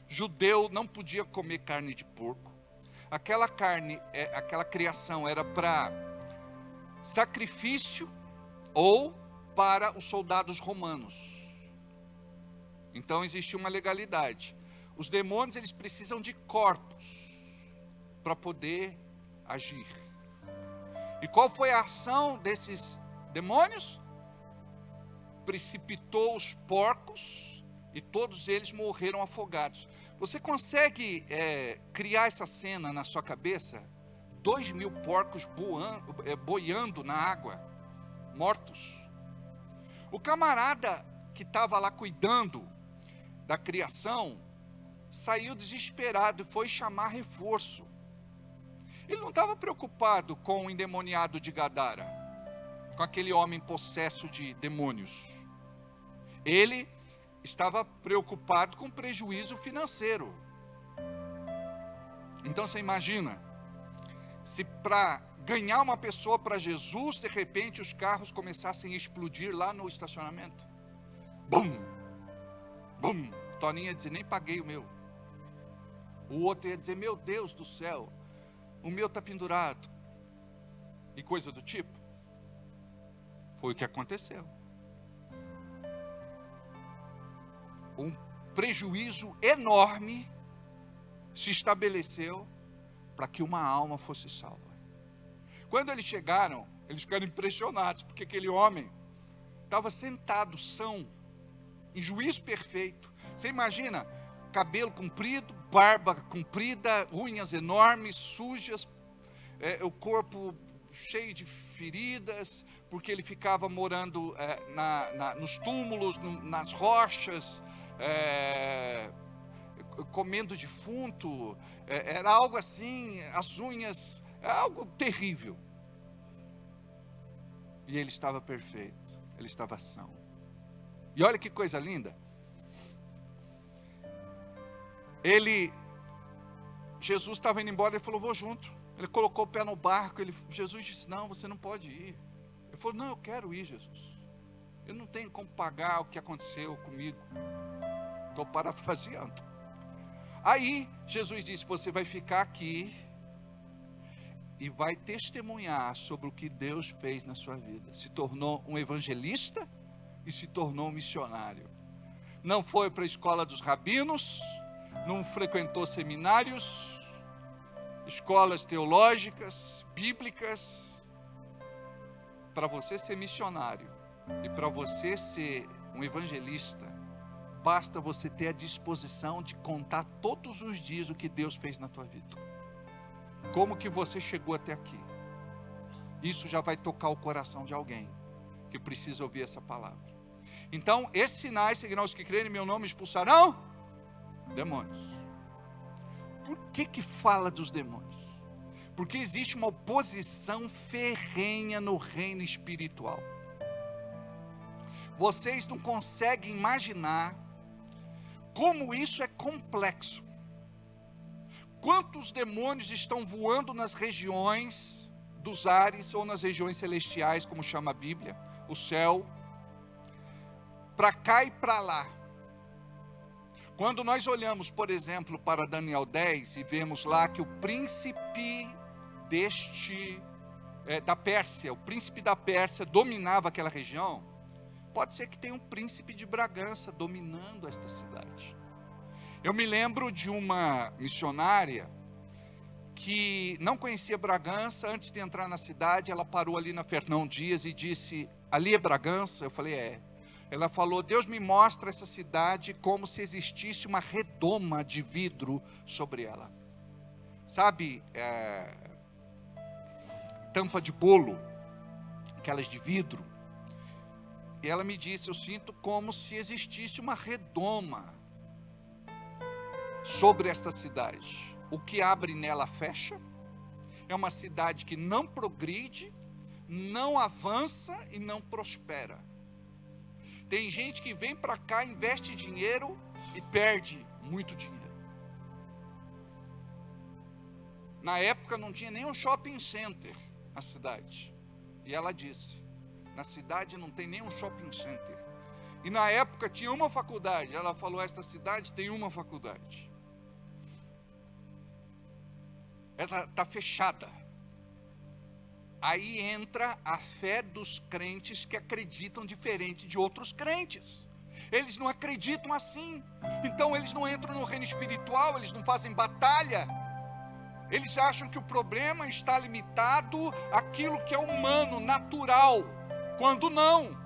Judeu não podia comer carne de porco. Aquela carne, aquela criação era para sacrifício ou para os soldados romanos. Então existia uma legalidade. Os demônios, eles precisam de corpos para poder agir. E qual foi a ação desses demônios? Precipitou os porcos e todos eles morreram afogados. Você consegue criar essa cena na sua cabeça? 2.000 porcos boiando na água, mortos. O camarada que estava lá cuidando da criação, saiu desesperado e foi chamar reforço. Ele não estava preocupado com o endemoniado de Gadara, com aquele homem possesso de demônios. Ele estava preocupado com prejuízo financeiro. Então você imagina, se para ganhar uma pessoa para Jesus, de repente os carros começassem a explodir lá no estacionamento. Bum! Bum! Toninho ia dizer, nem paguei o meu. O outro ia dizer, meu Deus do céu, o meu está pendurado. E coisa do tipo. Foi o que aconteceu. Um prejuízo enorme se estabeleceu para que uma alma fosse salva. Quando eles chegaram, eles ficaram impressionados, porque aquele homem estava sentado, são, em juízo perfeito. Você imagina, cabelo comprido, barba comprida, unhas enormes, sujas, o corpo cheio de feridas, porque ele ficava morando nos túmulos, nas rochas, comendo defunto, era algo assim, as unhas, algo terrível. E ele estava perfeito, ele estava são. E olha que coisa linda. Jesus estava indo embora, ele falou, vou junto. Ele colocou o pé no barco, Jesus disse, não, você não pode ir. Ele falou, não, eu quero ir, Jesus. Eu não tenho como pagar o que aconteceu comigo. Estou parafraseando. Aí, Jesus disse, você vai ficar aqui e vai testemunhar sobre o que Deus fez na sua vida. Se tornou um evangelista e se tornou um missionário. Não foi para a escola dos rabinos, não frequentou seminários, escolas teológicas, bíblicas. Para você ser missionário e para você ser um evangelista, basta você ter a disposição de contar todos os dias o que Deus fez na tua vida. Como que você chegou até aqui? Isso já vai tocar o coração de alguém que precisa ouvir essa palavra. Então, esses sinais seguirão os que crerem em meu nome, expulsarão demônios. Por que fala dos demônios? Porque existe uma oposição ferrenha no reino espiritual. Vocês não conseguem imaginar como isso é complexo. Quantos demônios estão voando nas regiões dos ares ou nas regiões celestiais, como chama a Bíblia, o céu, para cá e para lá. Quando nós olhamos, por exemplo, para Daniel 10 e vemos lá que o príncipe da Pérsia, o príncipe da Pérsia dominava aquela região, pode ser que tenha um príncipe de Bragança dominando esta cidade. Eu me lembro de uma missionária que não conhecia Bragança. Antes de entrar na cidade, ela parou ali na Fernão Dias e disse, ali é Bragança? Eu falei, é. Ela falou, Deus me mostra essa cidade como se existisse uma redoma de vidro sobre ela. Sabe, tampa de bolo, aquelas de vidro. E ela me disse, eu sinto como se existisse uma redoma sobre esta cidade. O que abre nela fecha. É uma cidade que não progride, não avança e não prospera. Tem gente que vem para cá, investe dinheiro e perde muito dinheiro. Na época não tinha nem um shopping center na cidade. E ela disse, na cidade não tem nenhum shopping center. E na época tinha uma faculdade. Ela falou, esta cidade tem uma faculdade. Ela está fechada. Aí entra a fé dos crentes que acreditam diferente de outros crentes. Eles não acreditam assim. Então eles não entram no reino espiritual, eles não fazem batalha. Eles acham que o problema está limitado àquilo que é humano, natural. Quando não.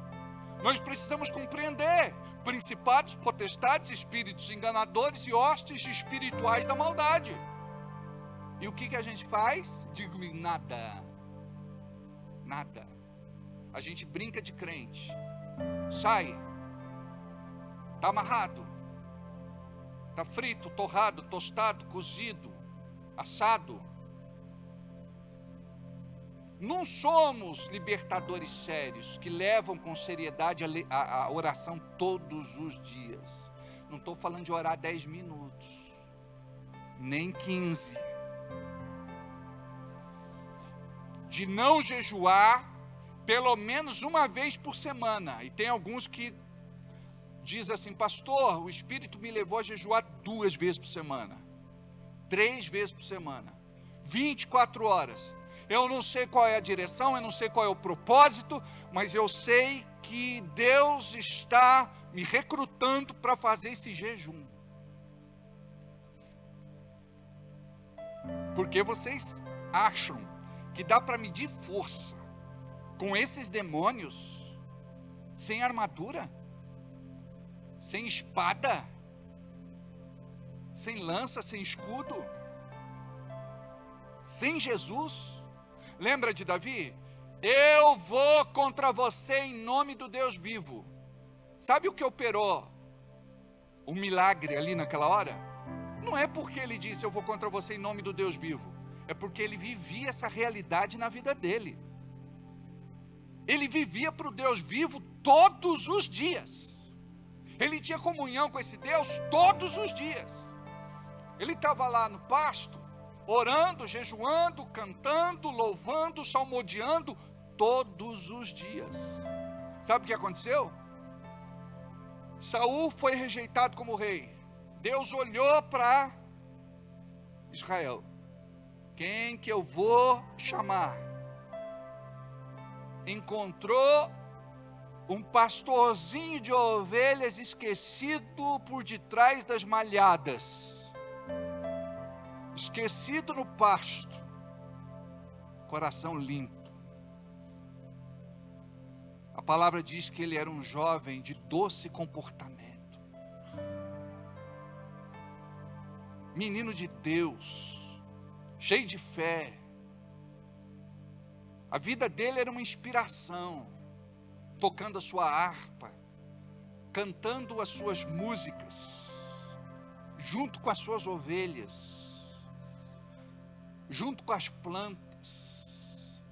Nós precisamos compreender principados, potestades, espíritos enganadores e hostes espirituais da maldade. E o que a gente faz? Digo, nada. Nada. A gente brinca de crente. Sai. Está amarrado. Está frito, torrado, tostado, cozido, assado. Não somos libertadores sérios que levam com seriedade a oração todos os dias. Não estou falando de orar 10 minutos, nem 15. De não jejuar pelo menos uma vez por semana. E tem alguns que dizem assim: pastor, o Espírito me levou a jejuar 2 vezes por semana, 3 vezes por semana, 24 horas. Eu não sei qual é a direção, eu não sei qual é o propósito, mas eu sei que Deus está me recrutando para fazer esse jejum. Porque vocês acham que dá para medir força com esses demônios sem armadura, sem espada, sem lança, sem escudo, sem Jesus? Lembra de Davi? Eu vou contra você em nome do Deus vivo. Sabe o que operou o milagre ali naquela hora? Não é porque ele disse eu vou contra você em nome do Deus vivo, é porque ele vivia essa realidade na vida dele. Ele vivia para o Deus vivo todos os dias. Ele tinha comunhão com esse Deus todos os dias. Ele estava lá no pasto, orando, jejuando, cantando, louvando, salmodiando, todos os dias. Sabe o que aconteceu? Saul foi rejeitado como rei. Deus olhou para Israel. Quem que eu vou chamar? Encontrou um pastorzinho de ovelhas esquecido por detrás das malhadas, esquecido no pasto, coração limpo. A palavra diz que ele era um jovem de doce comportamento, menino de Deus, cheio de fé. A vida dele era uma inspiração, tocando a sua harpa, cantando as suas músicas, junto com as suas ovelhas, junto com as plantas.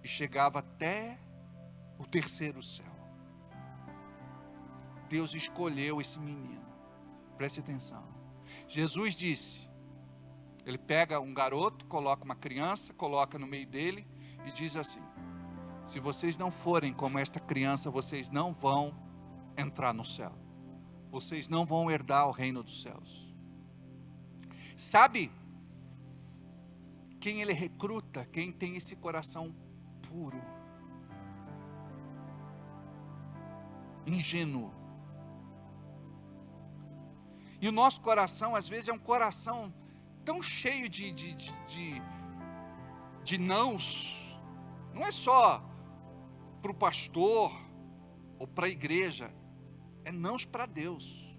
E chegava até o terceiro céu. Deus escolheu esse menino. Preste atenção. Jesus disse, ele pega um garoto, coloca uma criança, coloca no meio dele e diz assim: se vocês não forem como esta criança, vocês não vão entrar no céu. Vocês não vão herdar o reino dos céus. Sabe quem ele recruta? Quem tem esse coração puro, ingênuo. E o nosso coração às vezes é um coração tão cheio de nãos. Não é só para o pastor ou para a igreja, é nãos para Deus.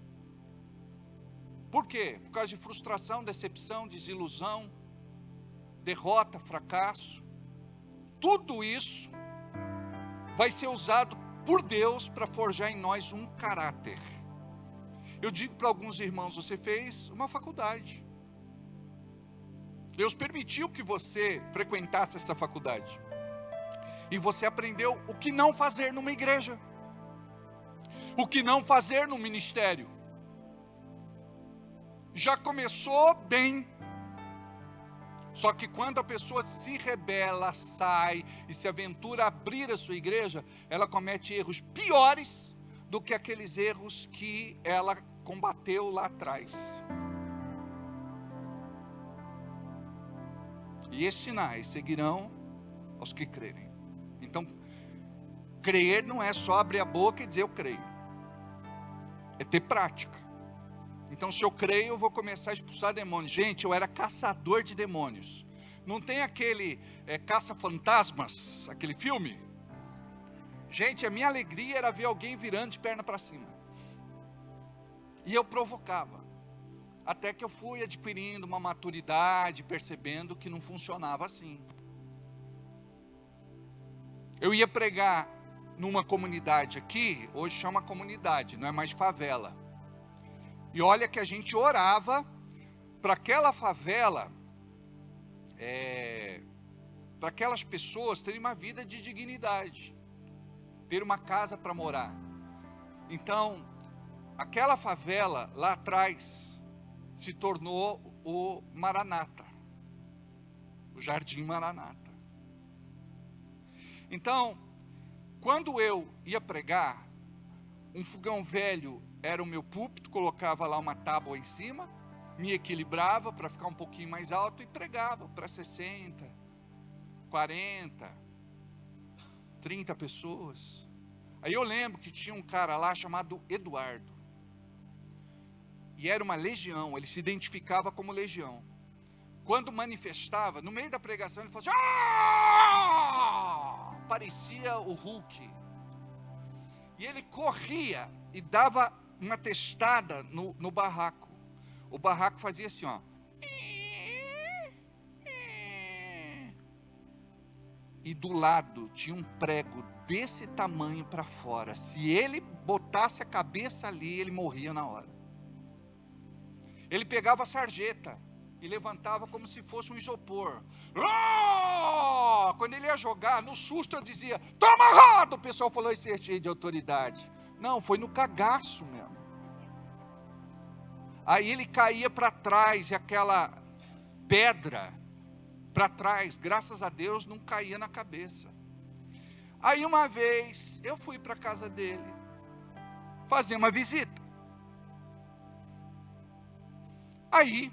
Por quê? Por causa de frustração, decepção, desilusão, derrota, fracasso. Tudo isso vai ser usado por Deus para forjar em nós um caráter. Eu digo para alguns irmãos, você fez uma faculdade. Deus permitiu que você frequentasse essa faculdade. E você aprendeu o que não fazer numa igreja. O que não fazer no ministério. Já começou bem. Só que quando a pessoa se rebela, sai e se aventura a abrir a sua igreja, ela comete erros piores do que aqueles erros que ela combateu lá atrás. E esses sinais seguirão aos que crerem. Então, crer não é só abrir a boca e dizer eu creio. É ter prática. Então, se eu creio, eu vou começar a expulsar demônios. Gente, eu era caçador de demônios. Não tem aquele Caça-Fantasmas, aquele filme? Gente, a minha alegria era ver alguém virando de perna para cima. E eu provocava. Até que eu fui adquirindo uma maturidade, percebendo que não funcionava assim. Eu ia pregar numa comunidade aqui, hoje chama comunidade, não é mais favela. E olha que a gente orava para aquela favela, para aquelas pessoas terem uma vida de dignidade, ter uma casa para morar. Então, aquela favela lá atrás se tornou o Maranata, o Jardim Maranata. Então, quando eu ia pregar, um fogão velho era o meu púlpito, colocava lá uma tábua em cima, me equilibrava para ficar um pouquinho mais alto e pregava para 60, 40, 30 pessoas. Aí eu lembro que tinha um cara lá chamado Eduardo, e era uma legião, ele se identificava como legião. Quando manifestava, no meio da pregação, ele falou assim: "Ah!", parecia o Hulk. E ele corria e dava uma testada no barraco. O barraco fazia assim, ó. E do lado tinha um prego desse tamanho para fora. Se ele botasse a cabeça ali, ele morria na hora. Ele pegava a sarjeta e levantava como se fosse um isopor. Quando ele ia jogar, no susto eu dizia: "Toma errado!" O pessoal falou: "Esse é cheio de autoridade." Não, foi no cagaço mesmo. Aí ele caía para trás e aquela pedra para trás, graças a Deus, não caía na cabeça. Aí uma vez eu fui para a casa dele fazer uma visita. Aí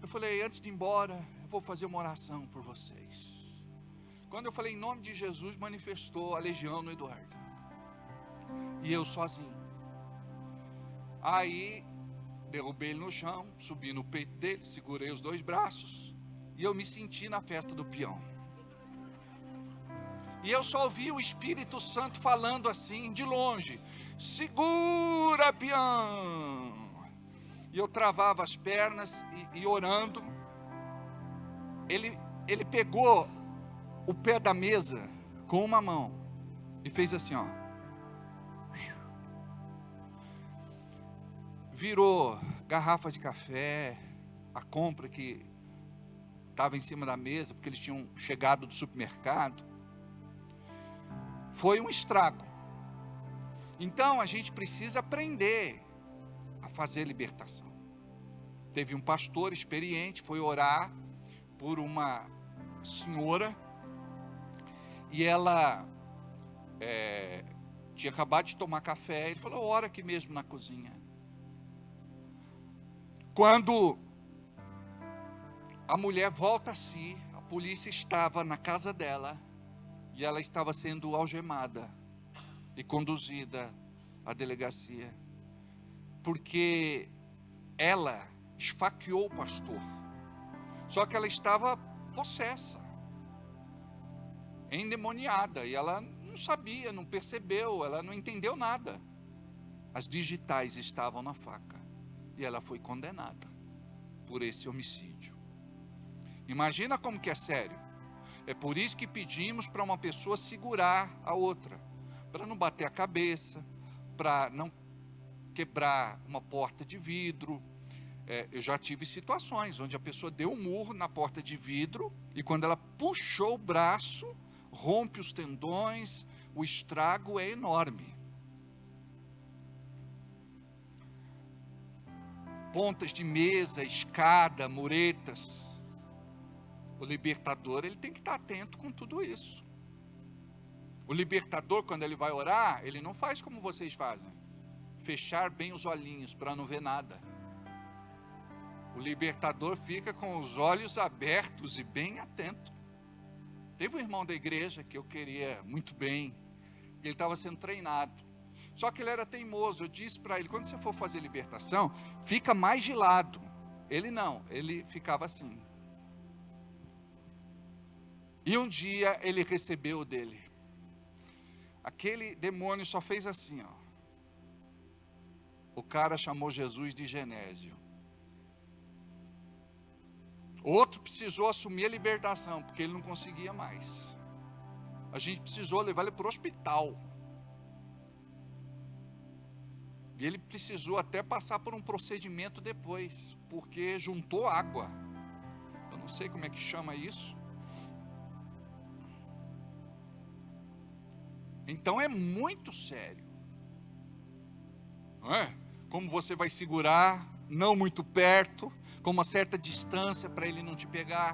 eu falei: antes de ir embora, eu vou fazer uma oração por vocês. Quando eu falei em nome de Jesus, manifestou a legião no Eduardo. E eu sozinho. Aí derrubei ele no chão, subi no peito dele, segurei os dois braços e eu me senti na festa do peão. E eu só ouvi o Espírito Santo falando assim, de longe: "Segura, peão!" E eu travava as pernas e orando. Ele pegou o pé da mesa com uma mão e fez assim, ó. Virou garrafa de café, a compra que estava em cima da mesa, porque eles tinham chegado do supermercado. Foi um estrago. Então a gente precisa aprender a fazer libertação. Teve um pastor experiente, foi orar por uma senhora, e ela tinha acabado de tomar café. Ele falou: "Ora aqui mesmo na cozinha." Quando a mulher volta a si, a polícia estava na casa dela e ela estava sendo algemada e conduzida à delegacia, porque ela esfaqueou o pastor. Só que ela estava possessa, endemoniada, e ela não sabia, não percebeu, ela não entendeu nada. As digitais estavam na faca. E ela foi condenada por esse homicídio. Imagina como que é sério. É por isso que pedimos para uma pessoa segurar a outra, para não bater a cabeça, para não quebrar uma porta de vidro. Eu já tive situações onde a pessoa deu um murro na porta de vidro e quando ela puxou o braço, rompe os tendões, o estrago é enorme. Pontas de mesa, escada, muretas. O libertador, ele tem que estar atento com tudo isso. O libertador, quando ele vai orar, ele não faz como vocês fazem, fechar bem os olhinhos para não ver nada. O libertador fica com os olhos abertos e bem atento. Teve um irmão da igreja que eu queria muito bem, ele estava sendo treinado. Só que ele era teimoso. Eu disse para ele: quando você for fazer libertação, fica mais de lado. Ele não, ele ficava assim. E um dia ele recebeu o dele. Aquele demônio só fez assim, ó. cara chamou Jesus de Genésio. Outro precisou assumir a libertação, porque ele não conseguia mais. A gente precisou levar ele para o hospital. E ele precisou até passar por um procedimento depois, porque juntou água. Eu não sei como é que chama isso. Então é muito sério. Não é? Como você vai segurar, não muito perto, com uma certa distância para ele não te pegar.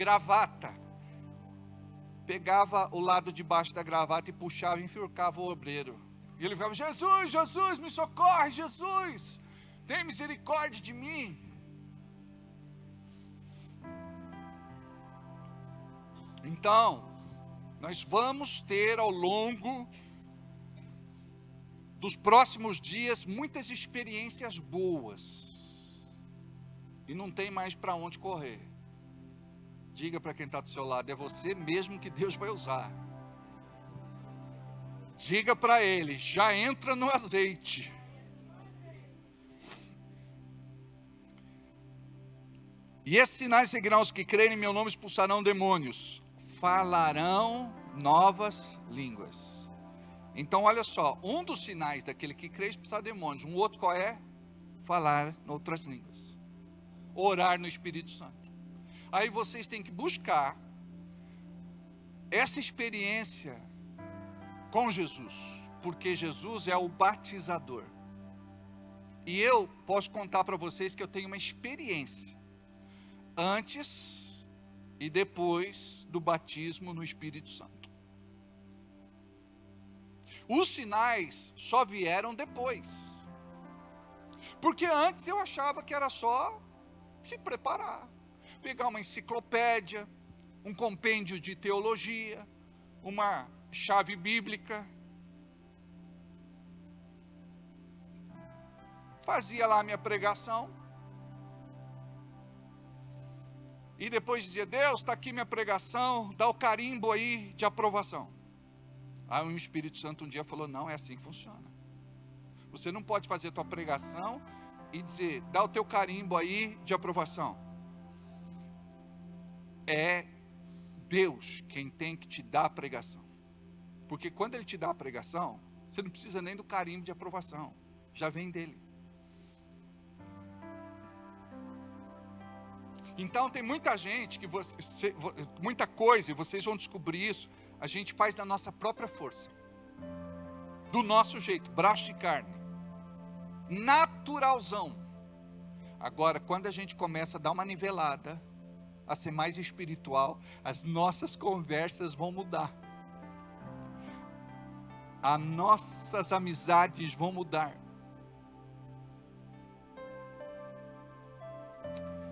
Gravata. Pegava o lado de baixo da gravata e puxava e enforcava o obreiro. E ele ficava: Jesus, Jesus, me socorre, Jesus, tem misericórdia de mim. Então, nós vamos ter ao longo dos próximos dias muitas experiências boas. E não tem mais para onde correr. Diga para quem está do seu lado: é você mesmo que Deus vai usar. Diga para ele: já entra no azeite. E esses sinais seguirão os que crerem em meu nome, expulsarão demônios, falarão novas línguas. Então olha só, um dos sinais daquele que crê é expulsar demônios. Um outro qual é? Falar em outras línguas. Orar no Espírito Santo. Aí vocês têm que buscar essa experiência com Jesus, porque Jesus é o batizador. E eu posso contar para vocês que eu tenho uma experiência antes e depois do batismo no Espírito Santo. Os sinais só vieram depois, porque antes eu achava que era só se preparar, pegar uma enciclopédia, um compêndio de teologia, uma chave bíblica, fazia lá a minha pregação, e depois dizia: Deus, está aqui minha pregação, dá o carimbo aí de aprovação. Aí o Espírito Santo um dia falou: não, é assim que funciona. Você não pode fazer a tua pregação e dizer: dá o teu carimbo aí de aprovação. É Deus quem tem que te dar a pregação. Porque quando Ele te dá a pregação, você não precisa nem do carimbo de aprovação. Já vem dEle. Então tem muita gente que muita coisa, e vocês vão descobrir isso, a gente faz da nossa própria força. Do nosso jeito, braço de carne. Naturalzão. Agora, quando a gente começa a dar uma nivelada, a ser mais espiritual, as nossas conversas vão mudar. As nossas amizades vão mudar.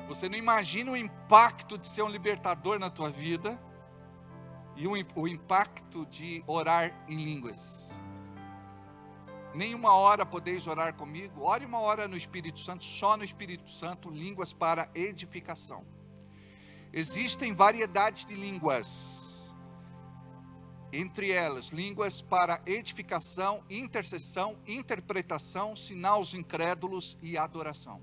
Você não imagina o impacto de ser um libertador na tua vida e o impacto de orar em línguas. Nem uma hora podeis orar comigo. Ore uma hora no Espírito Santo, só no Espírito Santo, línguas para edificação. Existem variedades de línguas. Entre elas, línguas para edificação, intercessão, interpretação, sinal aos incrédulos e adoração.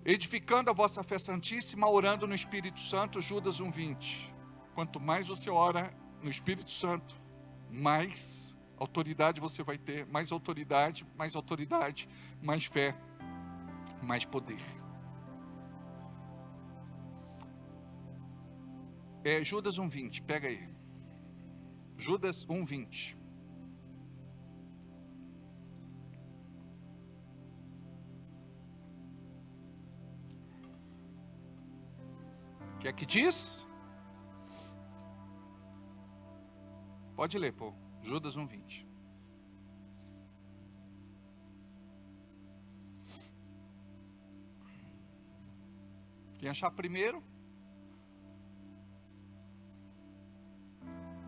Edificando a vossa fé santíssima, orando no Espírito Santo, Judas 1:20. Quanto mais você ora no Espírito Santo, mais autoridade você vai ter, mais autoridade, mais fé, mais poder. Judas 1:20, pega aí. Judas 1:20. O que é que diz? Pode ler, pô. Judas 1:20. Quem achar primeiro?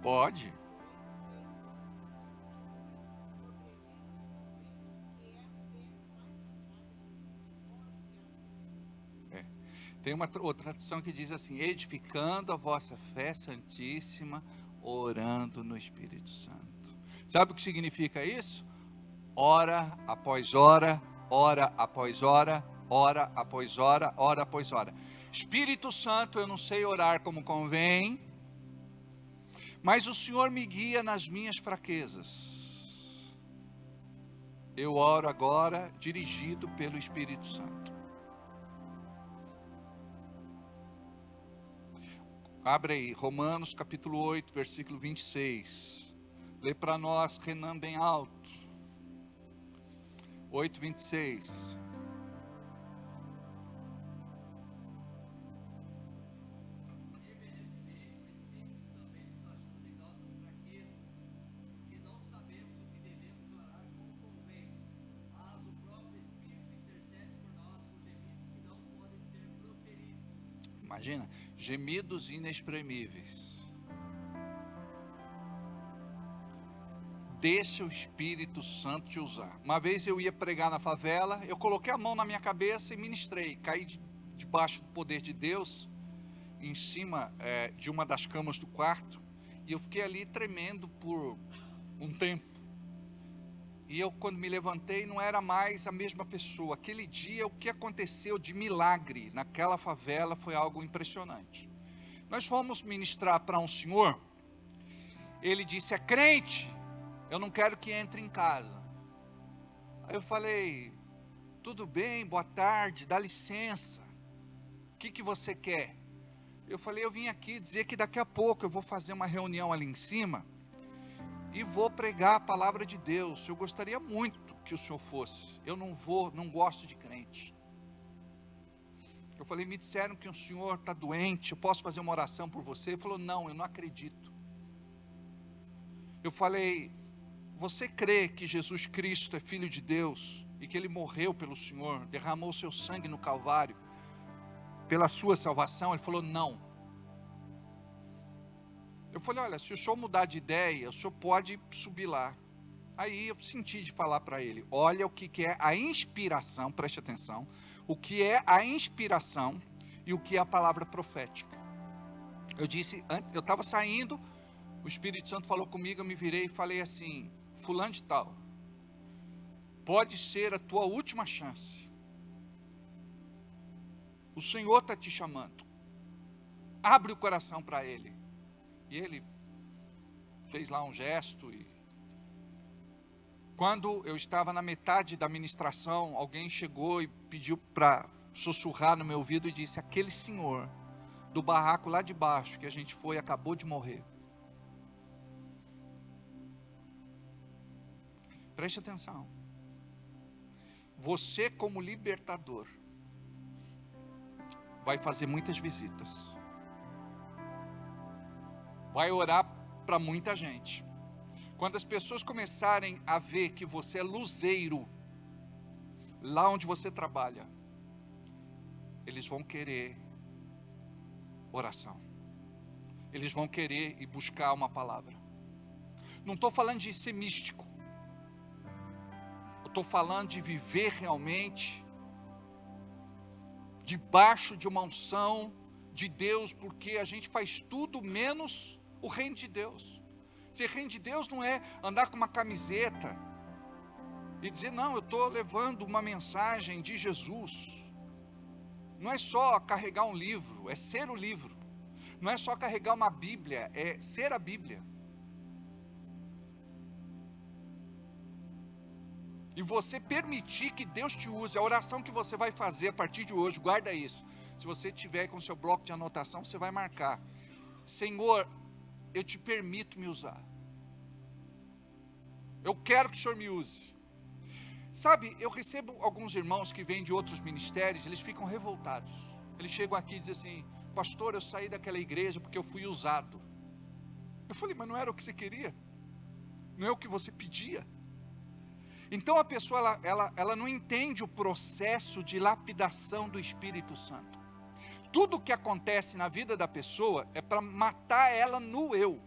Pode. Tem uma outra tradução que diz assim: edificando a vossa fé santíssima, orando no Espírito Santo. Sabe o que significa isso? hora após hora, hora após hora, hora após hora, hora após hora. Espírito Santo, eu não sei orar como convém, mas o Senhor me guia nas minhas fraquezas. Eu oro agora dirigido pelo Espírito Santo. Abre aí, Romanos capítulo 8, versículo 26. Lê para nós, Renan, bem alto. 8, 26. Imagina, gemidos inexprimíveis. Deixa o Espírito Santo te usar. Uma vez eu ia pregar na favela, eu coloquei a mão na minha cabeça e ministrei. Caí debaixo do poder de Deus, em cima de uma das camas do quarto, e eu fiquei ali tremendo por um tempo. E eu, quando me levantei, não era mais a mesma pessoa. Aquele dia, o que aconteceu de milagre naquela favela foi algo impressionante. Nós fomos ministrar para um senhor, ele disse, é crente, eu não quero que entre em casa. Aí eu falei, tudo bem, boa tarde, dá licença, o que você quer? Eu falei, eu vim aqui dizer que daqui a pouco eu vou fazer uma reunião ali em cima, e vou pregar a palavra de Deus. Eu gostaria muito que o senhor fosse. Eu não gosto de crente. Eu falei, me disseram que o senhor está doente, eu posso fazer uma oração por você? Ele falou, não, eu não acredito. Eu falei, você crê que Jesus Cristo é Filho de Deus, e que Ele morreu pelo senhor, derramou o seu sangue no Calvário, pela sua salvação? Ele falou, não. Eu falei, olha, se o senhor mudar de ideia, o senhor pode subir lá. Aí eu senti de falar para ele, olha o que é a inspiração, preste atenção, o que é a inspiração e o que é a palavra profética. Eu disse, eu estava saindo, o Espírito Santo falou comigo, eu me virei e falei assim, fulano de tal, pode ser a tua última chance. O Senhor está te chamando. Abre o coração para Ele. E ele fez lá um gesto. E quando eu estava na metade da ministração, alguém chegou e pediu para sussurrar no meu ouvido e disse, aquele senhor do barraco lá de baixo que a gente foi, acabou de morrer. Preste atenção. Você, como libertador, vai fazer muitas visitas. Vai orar para muita gente. Quando as pessoas começarem a ver que você é luzeiro, lá onde você trabalha, eles vão querer oração. Eles vão querer ir buscar uma palavra. Não estou falando de ser místico. Eu estou falando de viver realmente debaixo de uma unção de Deus, porque a gente faz tudo menos o reino de Deus. Ser reino de Deus não é andar com uma camiseta e dizer, não, eu estou levando uma mensagem de Jesus. Não é só carregar um livro, é ser o livro. Não é só carregar uma Bíblia, é ser a Bíblia. E você permitir que Deus te use. A oração que você vai fazer a partir de hoje, guarda isso. Se você tiver com seu bloco de anotação, você vai marcar. Senhor, eu te permito me usar. Eu quero que o Senhor me use. Sabe, eu recebo alguns irmãos que vêm de outros ministérios, eles ficam revoltados. Eles chegam aqui e dizem assim, pastor, eu saí daquela igreja porque eu fui usado. Eu falei, mas não era o que você queria? Não é o que você pedia? Então a pessoa, ela não entende o processo de lapidação do Espírito Santo. Tudo que acontece na vida da pessoa é para matar ela no eu.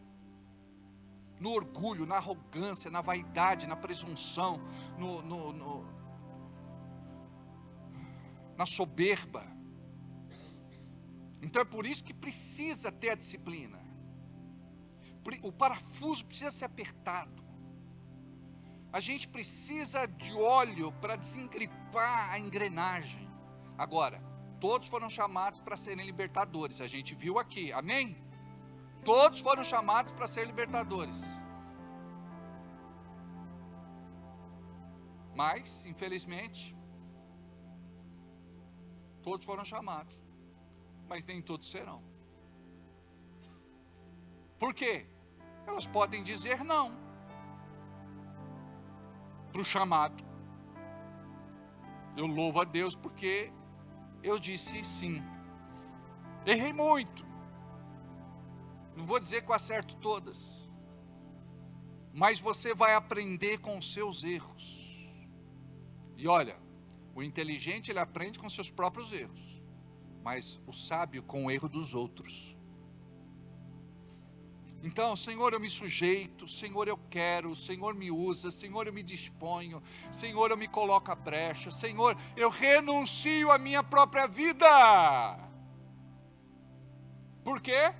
No orgulho, na arrogância, na vaidade, na presunção, na soberba. Então é por isso que precisa ter a disciplina. O parafuso precisa ser apertado. A gente precisa de óleo para desengripar a engrenagem. Agora, todos foram chamados para serem libertadores. A gente viu aqui, amém? Todos foram chamados para ser libertadores. Mas, infelizmente, todos foram chamados, mas nem todos serão. Por quê? Elas podem dizer não para o chamado. Eu louvo a Deus porque eu disse sim. Errei muito. Não vou dizer que eu acerto todas, mas você vai aprender com os seus erros. E olha, o inteligente ele aprende com seus próprios erros, mas o sábio com o erro dos outros. Então, Senhor, eu me sujeito, Senhor, eu quero, Senhor, me usa, Senhor, eu me disponho, Senhor, eu me coloco à brecha, Senhor, eu renuncio à minha própria vida. Por quê?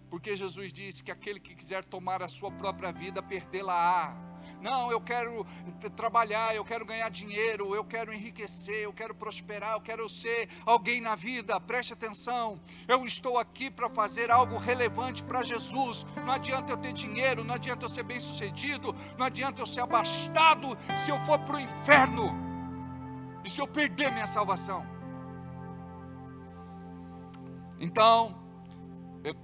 Porque Jesus disse que aquele que quiser tomar a sua própria vida, perdê-la-á. Não, eu quero trabalhar, eu quero ganhar dinheiro, eu quero enriquecer, eu quero prosperar, eu quero ser alguém na vida. Preste atenção, eu estou aqui para fazer algo relevante para Jesus. Não adianta eu ter dinheiro, não adianta eu ser bem sucedido, não adianta eu ser abastado se eu for para o inferno e se eu perder minha salvação. Então,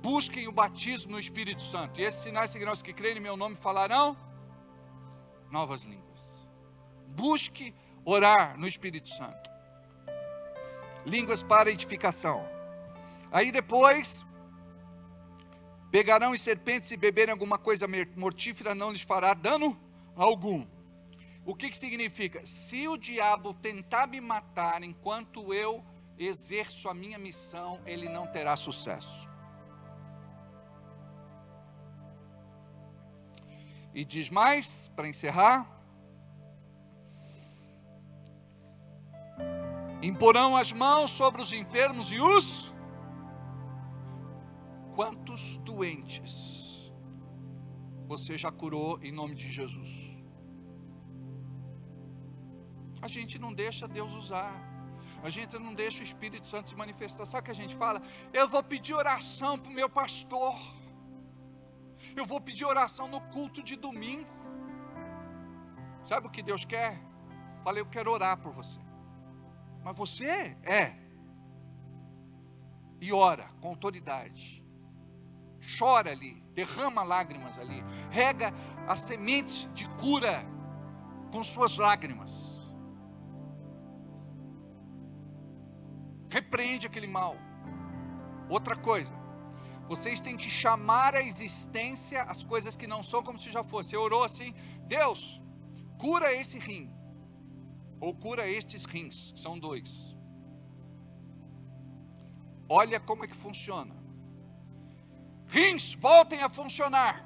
busquem o batismo no Espírito Santo, e esses sinais seguirão os que crerem em meu nome, falarão novas línguas. Busque orar no Espírito Santo. Línguas para edificação. Aí depois, pegarão em serpentes e beberem alguma coisa mortífera, não lhes fará dano algum. O que significa? Se o diabo tentar me matar enquanto eu exerço a minha missão, ele não terá sucesso. E diz mais, para encerrar: imporão as mãos sobre os enfermos e os... Quantos doentes você já curou em nome de Jesus? A gente não deixa Deus usar, a gente não deixa o Espírito Santo se manifestar. Sabe o que a gente fala? Eu vou pedir oração para o meu pastor, eu vou pedir oração no culto de domingo. Sabe o que Deus quer? Falei, eu quero orar por você. Mas você e ora com autoridade. Chora ali, derrama lágrimas ali, rega as sementes de cura com suas lágrimas. Repreende aquele mal. Outra coisa, vocês têm que chamar à existência as coisas que não são como se já fosse. Você orou assim: Deus, cura esse rim, ou cura estes rins, são 2. Olha como é que funciona. Rins, voltem a funcionar.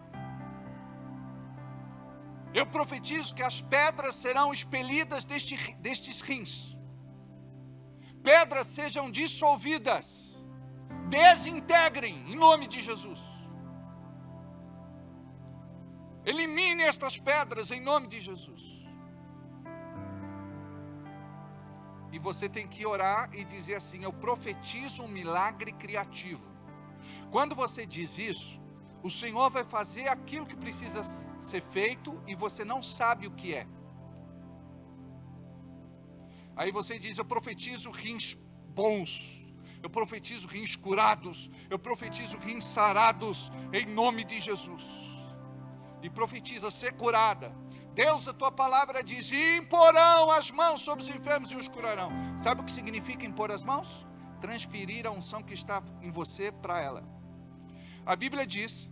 Eu profetizo que as pedras serão expelidas destes rins. Pedras sejam dissolvidas. Desintegrem em nome de Jesus. Elimine estas pedras em nome de Jesus. E você tem que orar e dizer assim: eu profetizo um milagre criativo. Quando você diz isso, o Senhor vai fazer aquilo que precisa ser feito e você não sabe o que é. Aí você diz: eu profetizo rins bons, eu profetizo rins curados, eu profetizo rins sarados, em nome de Jesus. E profetiza ser curada. Deus, a tua palavra diz: e imporão as mãos sobre os enfermos e os curarão. Sabe o que significa impor as mãos? Transferir a unção que está em você para ela. A Bíblia diz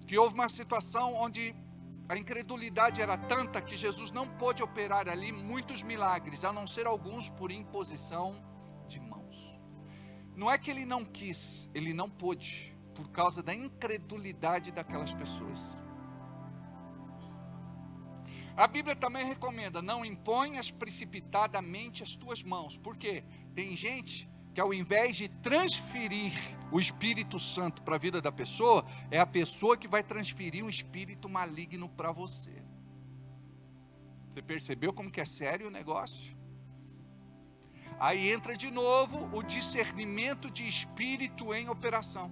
que houve uma situação onde a incredulidade era tanta que Jesus não pôde operar ali muitos milagres, a não ser alguns por imposição de mãos. Não é que ele não quis, ele não pôde, por causa da incredulidade daquelas pessoas. A Bíblia também recomenda: não imponhas precipitadamente as tuas mãos. Por quê? Tem gente que ao invés de transferir o Espírito Santo para a vida da pessoa, é a pessoa que vai transferir um espírito maligno para você. Você percebeu como que é sério o negócio? Aí entra de novo o discernimento de espírito em operação.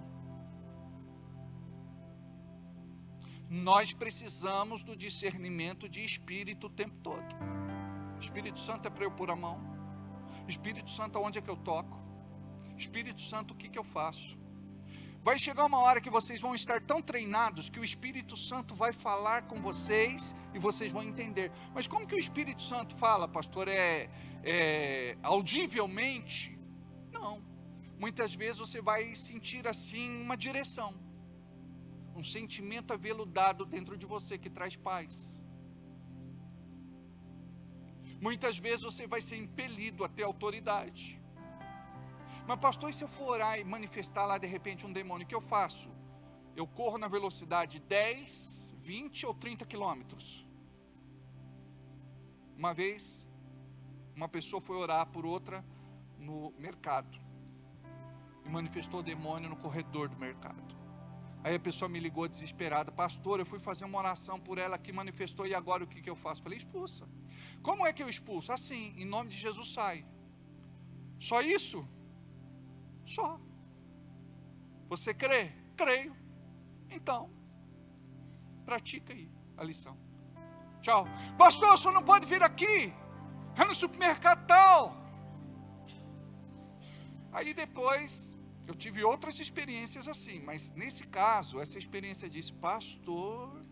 Nós precisamos do discernimento de espírito o tempo todo. Espírito Santo é para eu pôr a mão. Espírito Santo, aonde é que eu toco? Espírito Santo, o que que eu faço? Vai chegar uma hora que vocês vão estar tão treinados que o Espírito Santo vai falar com vocês e vocês vão entender. Mas como que o Espírito Santo fala, pastor? Audivelmente? Não. Muitas vezes você vai sentir assim uma direção. Um sentimento aveludado dentro de você que traz paz. Muitas vezes você vai ser impelido a ter autoridade. Mas pastor, e se eu for orar e manifestar lá de repente um demônio, o que eu faço? Eu corro na velocidade 10, 20 ou 30 quilômetros. Uma vez, uma pessoa foi orar por outra no mercado. E manifestou demônio no corredor do mercado. Aí a pessoa me ligou desesperada: pastor, eu fui fazer uma oração por ela que manifestou, e agora o que eu faço? Falei: expulsa. Como é que eu expulso? Assim, em nome de Jesus sai. Só isso? Só. Você crê? Creio. Então, pratica aí a lição. Tchau. Pastor, o senhor não pode vir aqui. É no supermercado tal. Aí depois, eu tive outras experiências assim, mas nesse caso, essa experiência disse: pastor,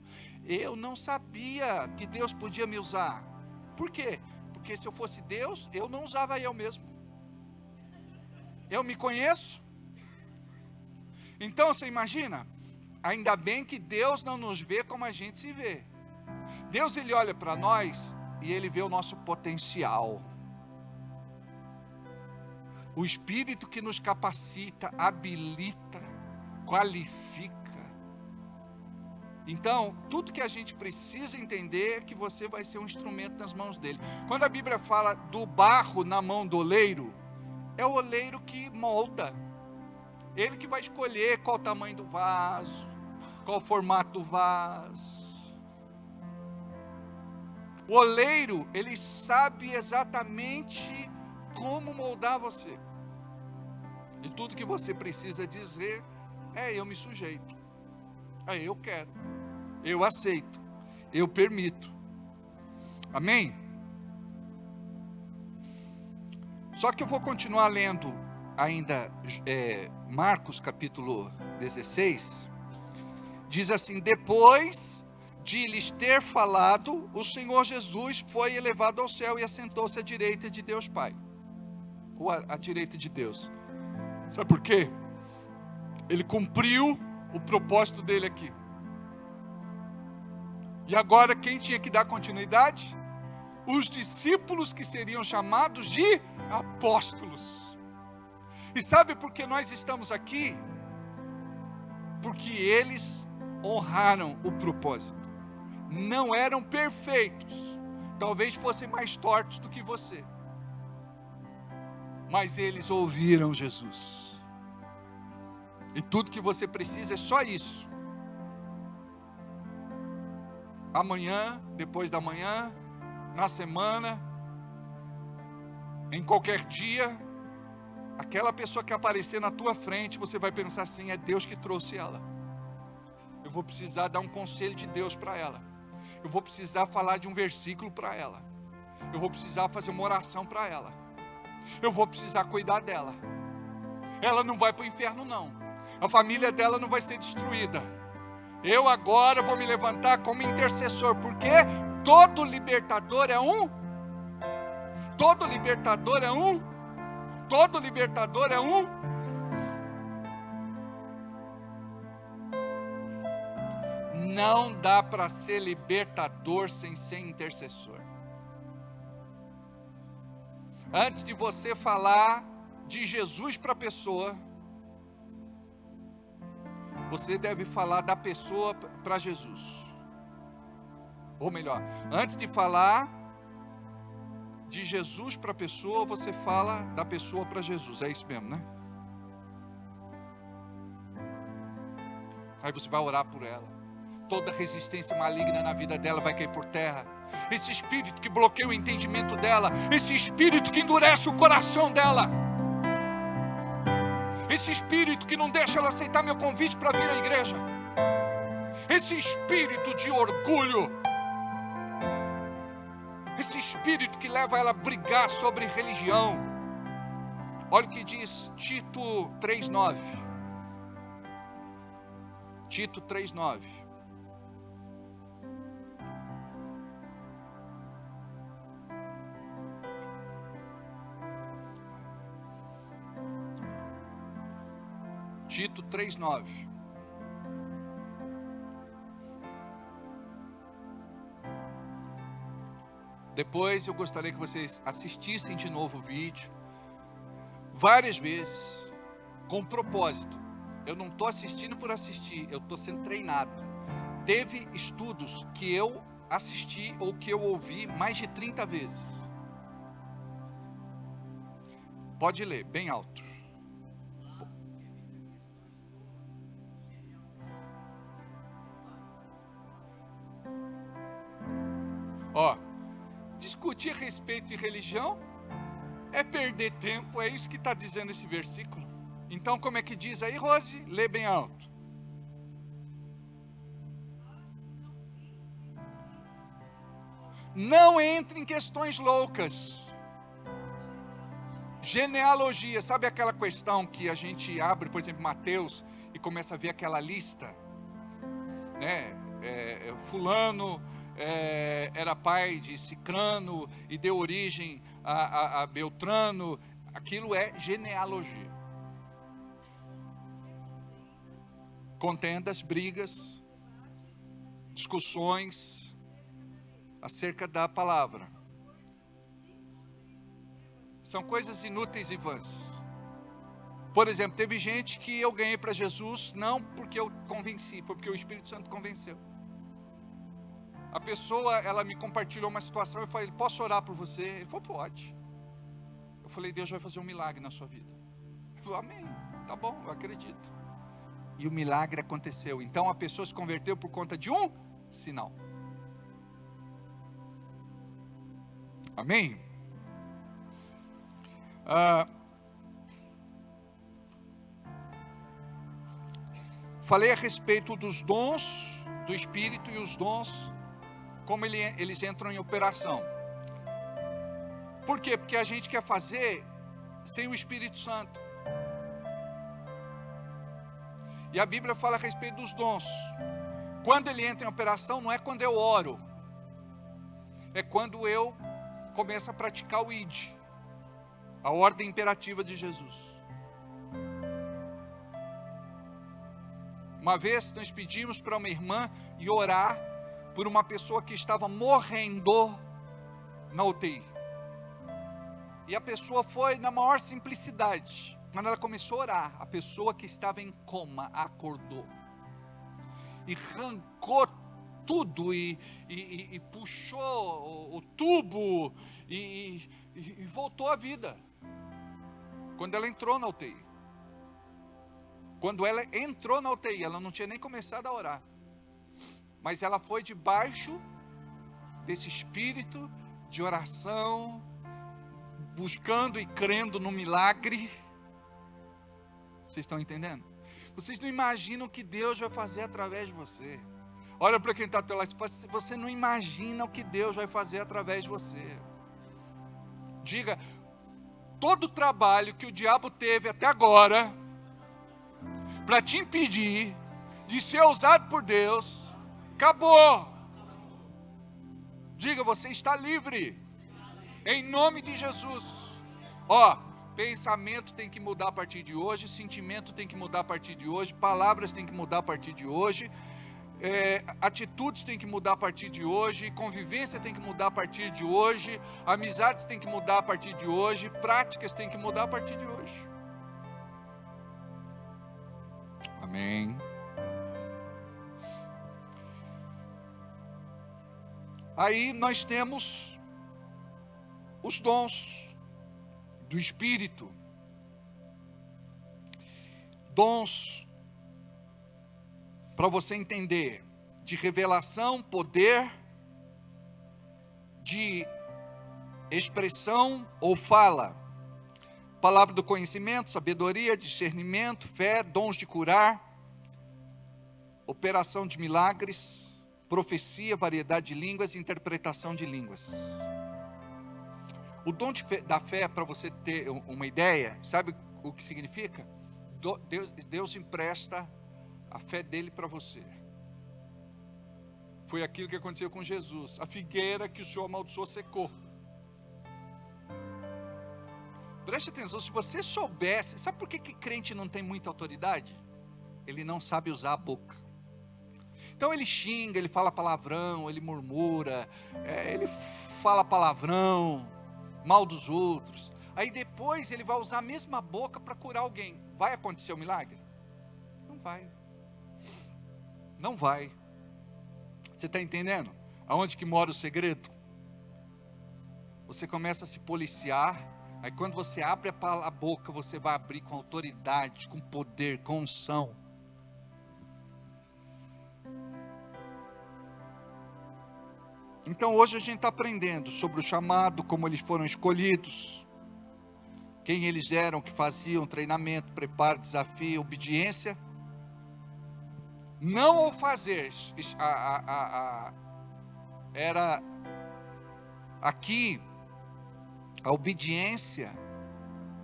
eu não sabia que Deus podia me usar. Por quê? Porque se eu fosse Deus, eu não usava eu mesmo. Eu me conheço. Então você imagina, ainda bem que Deus não nos vê como a gente se vê. Deus, ele olha para nós e ele vê o nosso potencial. O Espírito que nos capacita, habilita, qualifica. Então, tudo que a gente precisa entender é que você vai ser um instrumento nas mãos dele. Quando a Bíblia fala do barro na mão do oleiro, é o oleiro que molda. Ele que vai escolher qual o tamanho do vaso, qual o formato do vaso. O oleiro, ele sabe exatamente como moldar você. E tudo que você precisa dizer é: eu me sujeito, é eu quero, eu aceito, eu permito. Amém? Só que eu vou continuar lendo ainda Marcos capítulo 16. Diz assim: depois de lhes ter falado, o Senhor Jesus foi elevado ao céu e assentou-se à direita de Deus Pai. Ou à direita de Deus. Sabe por quê? Ele cumpriu o propósito dele aqui. E agora quem tinha que dar continuidade? Os discípulos, que seriam chamados de apóstolos. E sabe por que nós estamos aqui? Porque eles honraram o propósito. Não eram perfeitos, talvez fossem mais tortos do que você, mas eles ouviram Jesus. E tudo que você precisa é só isso. Amanhã, depois da manhã, na semana, em qualquer dia, aquela pessoa que aparecer na tua frente, você vai pensar assim: é Deus que trouxe ela. Eu vou precisar dar um conselho de Deus para ela. Eu vou precisar falar de um versículo para ela. Eu vou precisar fazer uma oração para ela. Eu vou precisar cuidar dela. Ela não vai para o inferno não. A família dela não vai ser destruída. Eu agora vou me levantar como intercessor, porque todo libertador é um. Todo libertador é um. Todo libertador é um. Não dá para ser libertador sem ser intercessor. Antes de você falar de Jesus para a pessoa, você deve falar da pessoa para Jesus. Ou melhor, antes de falar de Jesus para a pessoa, você fala da pessoa para Jesus. É isso mesmo, né? Aí você vai orar por ela. toda resistência maligna na vida dela vai cair por terra. Esse espírito que bloqueia o entendimento dela, esse espírito que endurece o coração dela, esse espírito que não deixa ela aceitar meu convite para vir à igreja, esse espírito de orgulho, esse espírito que leva ela a brigar sobre religião. Olha o que diz Tito 3,9. Tito 3,9. Tito 3,9. Depois eu gostaria que vocês assistissem de novo o vídeo, várias vezes, com propósito. Eu não estou assistindo por assistir, eu estou sendo treinado. Teve estudos que eu assisti ou que eu ouvi mais de 30 vezes. Pode ler, bem alto. Ó, discutir a respeito de religião é perder tempo, é isso que está dizendo esse versículo. Então, como é que diz aí, Rose? Lê bem alto. Não entre em questões loucas. Genealogia, sabe aquela questão que a gente abre, por exemplo, Mateus, e começa a ver aquela lista, né? Fulano era pai de Cicrano e deu origem a Beltrano. Aquilo é genealogia. Contendas, brigas, discussões acerca da palavra. São coisas inúteis e vãs. Por exemplo, teve gente que eu ganhei para Jesus, não porque eu convenci, foi porque o Espírito Santo convenceu. A pessoa, ela me compartilhou uma situação, eu falei, posso orar por você? Ele falou, pode. Eu falei, Deus vai fazer um milagre na sua vida. Ele falou, amém, tá bom, eu acredito. E o milagre aconteceu. Então a pessoa se converteu por conta de um sinal. Amém? Falei a respeito dos dons do Espírito e os dons, como eles entram em operação. Por quê? Porque a gente quer fazer sem o Espírito Santo. E a Bíblia fala a respeito dos dons. Quando ele entra em operação, não é quando eu oro, é quando eu começo a praticar o ID, a ordem imperativa de Jesus. Uma vez nós pedimos para uma irmã ir orar por uma pessoa que estava morrendo na UTI. E a pessoa foi na maior simplicidade. Quando ela começou a orar, a pessoa que estava em coma acordou. E arrancou tudo e puxou o tubo e voltou à vida. Quando ela entrou na UTI. Quando ela entrou na UTI, ela não tinha nem começado a orar. Mas ela foi debaixo desse espírito de oração, buscando e crendo no milagre. Vocês estão entendendo? Vocês não imaginam o que Deus vai fazer através de você. Olha para quem está ao teu lado, você não imagina o que Deus vai fazer através de você. Diga, todo o trabalho que o diabo teve até agora, para te impedir de ser usado por Deus, acabou. Diga, você está livre. Em nome de Jesus. Pensamento tem que mudar a partir de hoje, sentimento tem que mudar a partir de hoje, palavras tem que mudar a partir de hoje, atitudes tem que mudar a partir de hoje, convivência tem que mudar a partir de hoje, amizades tem que mudar a partir de hoje, práticas tem que mudar a partir de hoje. Amém. Aí nós temos os dons do Espírito. Dons, para você entender, de revelação, poder, de expressão ou fala, palavra do conhecimento, sabedoria, discernimento, fé, dons de curar, operação de milagres, profecia, variedade de línguas e interpretação de línguas. O dom da fé, para você ter uma ideia, sabe o que significa? Deus empresta a fé dele para você. Foi aquilo que aconteceu com Jesus. A figueira que o Senhor amaldiçoou secou. Preste atenção, se você soubesse, sabe por que crente não tem muita autoridade? Ele não sabe usar a boca. Então ele xinga, ele fala palavrão, ele murmura, ele fala palavrão, mal dos outros. Aí depois ele vai usar a mesma boca para curar alguém. Vai acontecer o milagre? Não vai. Não vai. Você está entendendo? Aonde que mora o segredo? Você começa a se policiar. Aí quando você abre a boca, você vai abrir com autoridade, com poder, com unção. Então hoje a gente está aprendendo sobre o chamado, como eles foram escolhidos, quem eles eram, que faziam treinamento, preparo, desafio, obediência. Não ao fazer, era aqui a obediência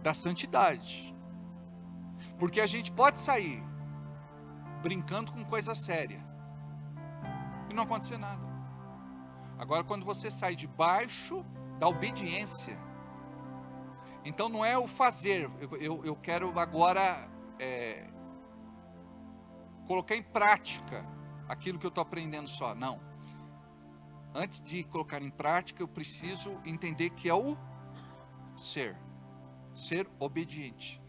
da santidade. Porque a gente pode sair brincando com coisa séria e não acontecer nada. Agora, quando você sai debaixo da obediência, então não é o fazer, eu quero agora colocar em prática aquilo que eu estou aprendendo só. Não. Antes de colocar em prática, eu preciso entender que é o ser obediente.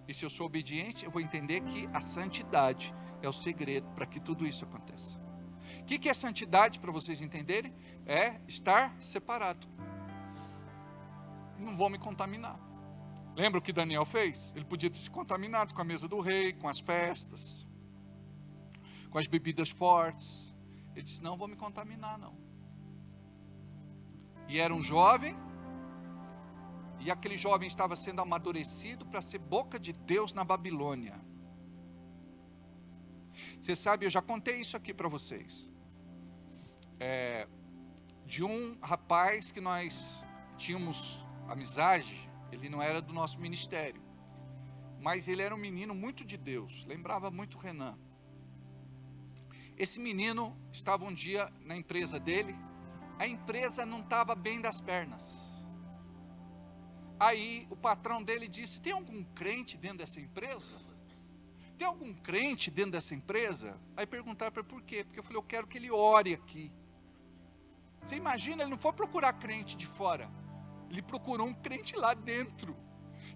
E se eu sou obediente, eu vou entender que a santidade é o segredo para que tudo isso aconteça. O que é santidade, para vocês entenderem? É estar separado. Não vou me contaminar. Lembra o que Daniel fez? Ele podia ter se contaminado com a mesa do rei, com as festas, com as bebidas fortes. Ele disse, não vou me contaminar não. E era um jovem, e aquele jovem estava sendo amadurecido para ser boca de Deus na Babilônia. Você sabe, eu já contei isso aqui para vocês. De um rapaz que nós tínhamos amizade, ele não era do nosso ministério, mas ele era um menino muito de Deus, lembrava muito Renan. Esse menino estava um dia na empresa dele, a empresa não estava bem das pernas. Aí o patrão dele disse, tem algum crente dentro dessa empresa? Tem algum crente dentro dessa empresa? Aí perguntaram para ele por quê? Porque eu falei, eu quero que ele ore aqui. Você imagina, ele não foi procurar crente de fora, ele procurou um crente lá dentro.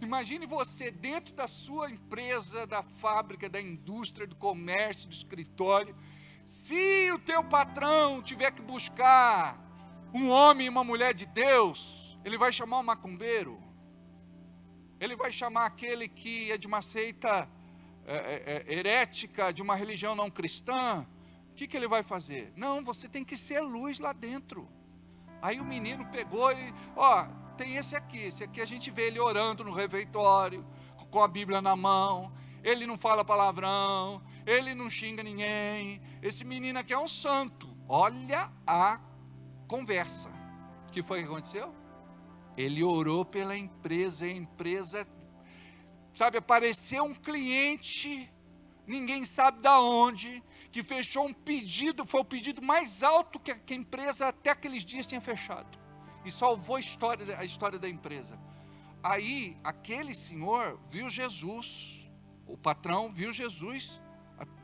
Imagine você dentro da sua empresa, da fábrica, da indústria, do comércio, do escritório. Se o teu patrão tiver que buscar um homem e uma mulher de Deus, ele vai chamar um macumbeiro, ele vai chamar aquele que é de uma seita herética, de uma religião não cristã. O que ele vai fazer? Não, você tem que ser luz lá dentro. Aí o menino pegou e, tem esse aqui a gente vê ele orando no refeitório, com a Bíblia na mão, ele não fala palavrão, ele não xinga ninguém, esse menino aqui é um santo. Olha a conversa. O que foi que aconteceu? Ele orou pela empresa, a empresa, sabe, apareceu um cliente, ninguém sabe de onde, que fechou um pedido, foi o pedido mais alto que a empresa até aqueles dias tinha fechado, e salvou a história da empresa. Aí, aquele senhor viu Jesus, o patrão viu Jesus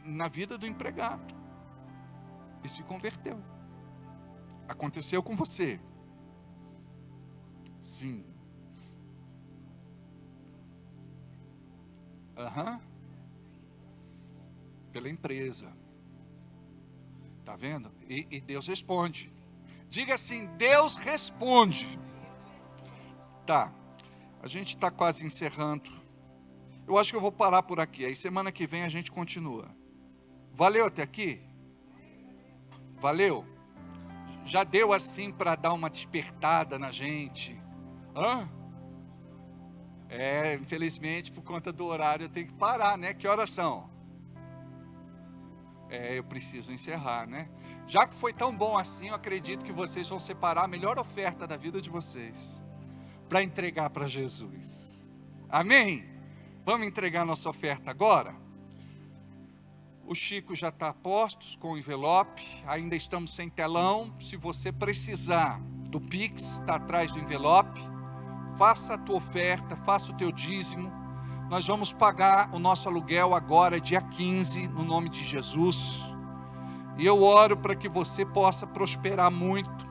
na vida do empregado, e se converteu. Aconteceu com você? Sim. Pela empresa. Está vendo? E Deus responde. Diga assim, Deus responde. Tá. A gente está quase encerrando. Eu acho que eu vou parar por aqui. Aí semana que vem a gente continua. Valeu até aqui? Valeu? Já deu assim para dar uma despertada na gente? Infelizmente, por conta do horário, eu tenho que parar, né? Que horas são? Eu preciso encerrar, né? Já que foi tão bom assim, eu acredito que vocês vão separar a melhor oferta da vida de vocês para entregar para Jesus. Amém? Vamos entregar nossa oferta agora? O Chico já está a postos com o envelope, ainda estamos sem telão. Se você precisar do Pix, está atrás do envelope. Faça a tua oferta, faça o teu dízimo. Nós vamos pagar o nosso aluguel agora, dia 15, no nome de Jesus. E eu oro para que você possa prosperar muito,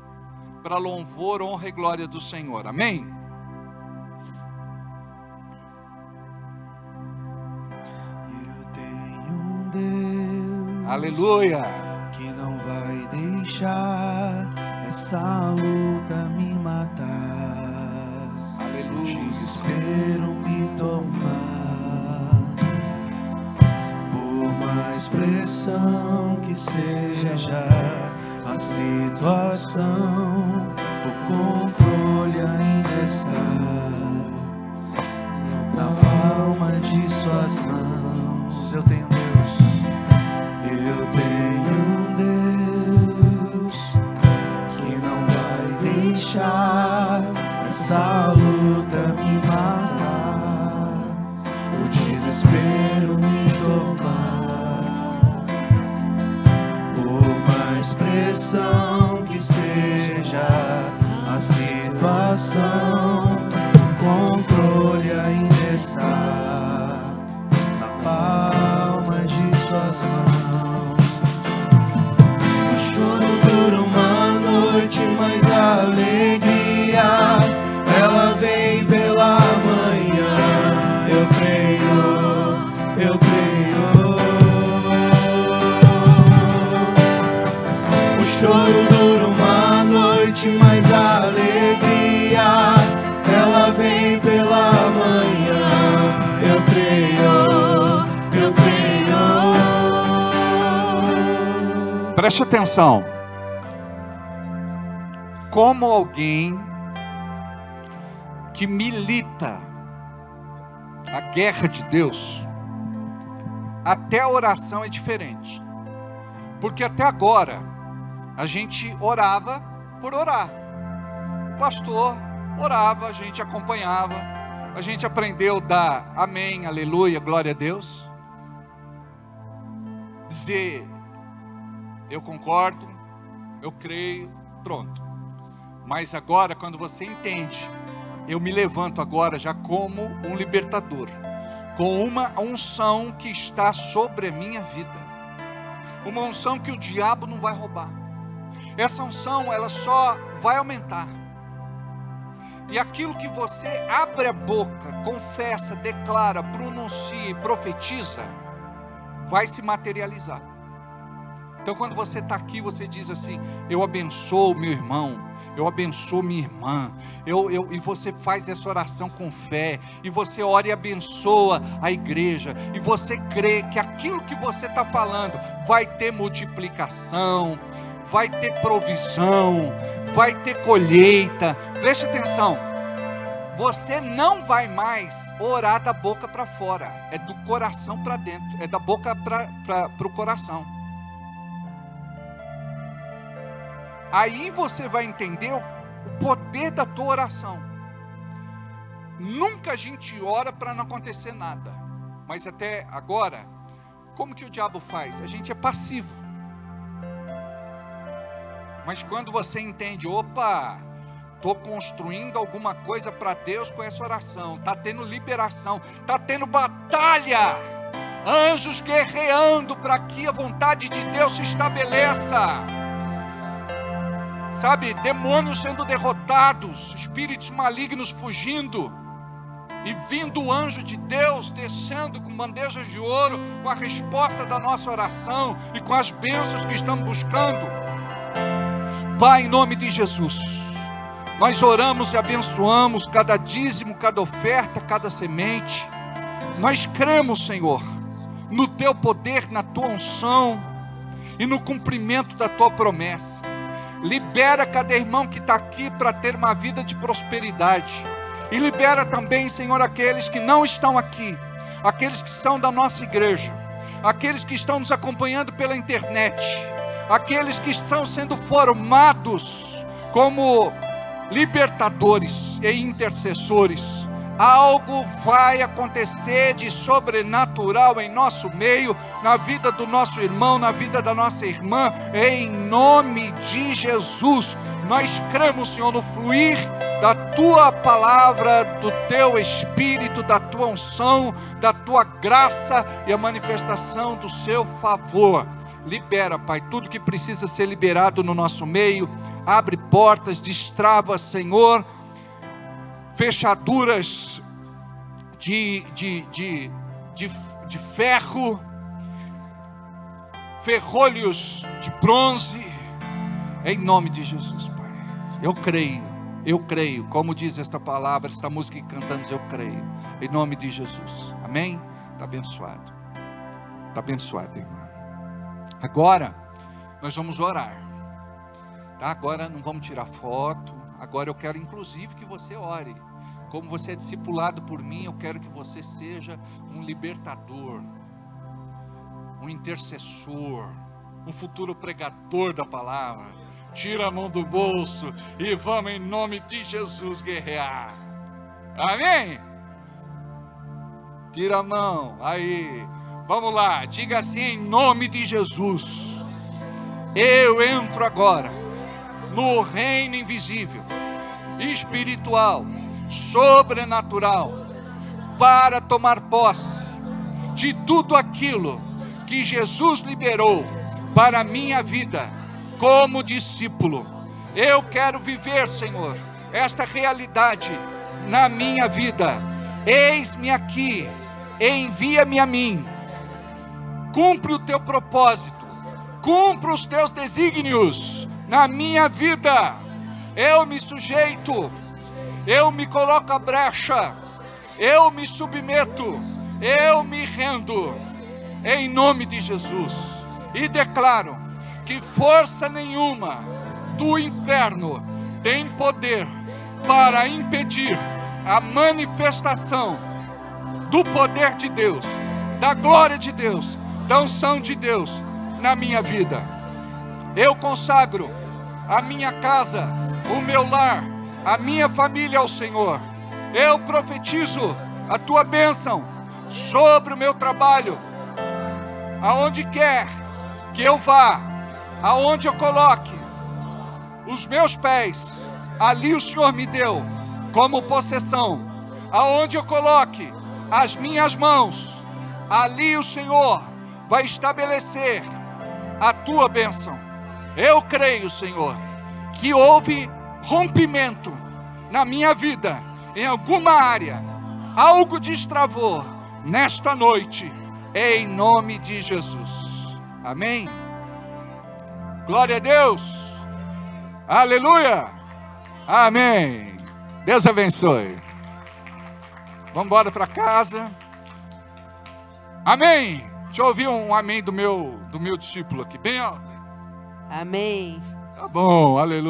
para louvor, honra e glória do Senhor. Amém? Eu tenho um Deus, aleluia, que não vai deixar essa luta me matar, aleluia. o desespero me tomar. Por mais pressão que seja já a situação, o controle ainda está na palma de suas mãos. Eu tenho Deus que não vai deixar essa luta me matar, o desespero me tomar. Por mais pressão que seja a situação, o controle ainda está na palma de suas mãos. O choro dura uma noite, mas a alegria ela vem pela manhã. Eu creio, eu creio. O choro dura uma noite, mas a alegria ela vem pela manhã. Eu creio, eu creio. Preste atenção. Como alguém que milita a guerra de Deus, até a oração é diferente. Porque até agora a gente orava por orar. O pastor orava, a gente acompanhava, a gente aprendeu a dar amém, aleluia, glória a Deus. Dizer eu concordo, eu creio, pronto. Mas agora, quando você entende, eu me levanto agora já como um libertador, com uma unção que está sobre a minha vida, uma unção que o diabo não vai roubar. Essa unção, ela só vai aumentar. E aquilo que você abre a boca, confessa, declara, pronuncia e profetiza, vai se materializar. Então quando você está aqui, você diz assim: eu abençoo meu irmão, eu abençoo minha irmã, e você faz essa oração com fé, e você ora e abençoa a igreja, e você crê que aquilo que você está falando vai ter multiplicação, vai ter provisão, vai ter colheita. Preste atenção, você não vai mais orar da boca para fora, é do coração para dentro, é da boca para o coração. Aí você vai entender o poder da tua oração. Nunca a gente ora para não acontecer nada, mas até agora, como que o diabo faz? A gente é passivo. Mas quando você entende, opa, estou construindo alguma coisa para Deus com essa oração, está tendo liberação, está tendo batalha, anjos guerreando para que a vontade de Deus se estabeleça. Sabe, demônios sendo derrotados, espíritos malignos fugindo, e vindo o anjo de Deus descendo com bandejas de ouro, com a resposta da nossa oração e com as bênçãos que estamos buscando. Pai, em nome de Jesus, nós oramos e abençoamos cada dízimo, cada oferta, cada semente. Nós cremos, Senhor, no Teu poder, na Tua unção. e no cumprimento da tua promessa. Libera cada irmão que está aqui para ter uma vida de prosperidade. E libera também, Senhor, aqueles que não estão aqui, aqueles que são da nossa igreja, aqueles que estão nos acompanhando pela internet, aqueles que estão sendo formados como libertadores e intercessores. Algo vai acontecer de sobrenatural em nosso meio, na vida do nosso irmão, na vida da nossa irmã, em nome de Jesus. Nós cremos, Senhor, no fluir da Tua palavra, do Teu Espírito, da Tua unção, da Tua graça e a manifestação do Seu favor. Libera, Pai, tudo que precisa ser liberado no nosso meio. Abre portas, destrava, Senhor, fechaduras de ferro, ferrolhos de bronze, em nome de Jesus, Pai. Eu creio, como diz esta palavra, esta música que cantamos, eu creio, em nome de Jesus, amém? Está abençoado, irmã. Agora, nós vamos orar, tá? Agora não vamos tirar foto. Agora eu quero inclusive que você ore. Como você é discipulado por mim, eu quero que você seja um libertador, um intercessor, um futuro pregador da palavra. Tira a mão do bolso e vamos em nome de Jesus guerrear. Amém? Tira a mão, aí. Vamos lá, diga assim: em nome de Jesus, eu entro agora no reino invisível, espiritual, sobrenatural, para tomar posse de tudo aquilo que Jesus liberou para a minha vida como discípulo. Eu quero viver, Senhor, esta realidade na minha vida. Eis-me aqui, envia-me a mim. Cumpre o teu propósito, cumpre os teus desígnios na minha vida. Eu me sujeito, eu me coloco à brecha, eu me submeto, eu me rendo, em nome de Jesus, e declaro que força nenhuma do inferno tem poder para impedir a manifestação do poder de Deus, da glória de Deus, da unção de Deus na minha vida. Eu consagro a minha casa, o meu lar, a minha família ao Senhor. Eu profetizo a tua bênção sobre o meu trabalho, aonde quer que eu vá, aonde eu coloque os meus pés, ali o Senhor me deu como possessão. Aonde eu coloque as minhas mãos, ali o Senhor vai estabelecer a tua bênção. Eu creio, Senhor, que houve rompimento na minha vida, em alguma área, algo destravou nesta noite, em nome de Jesus. Amém? Glória a Deus. Aleluia. Amém. Deus abençoe. Vamos embora para casa. Amém. Deixa eu ouvir um amém do meu discípulo aqui, bem alto. Amém. Tá bom, aleluia.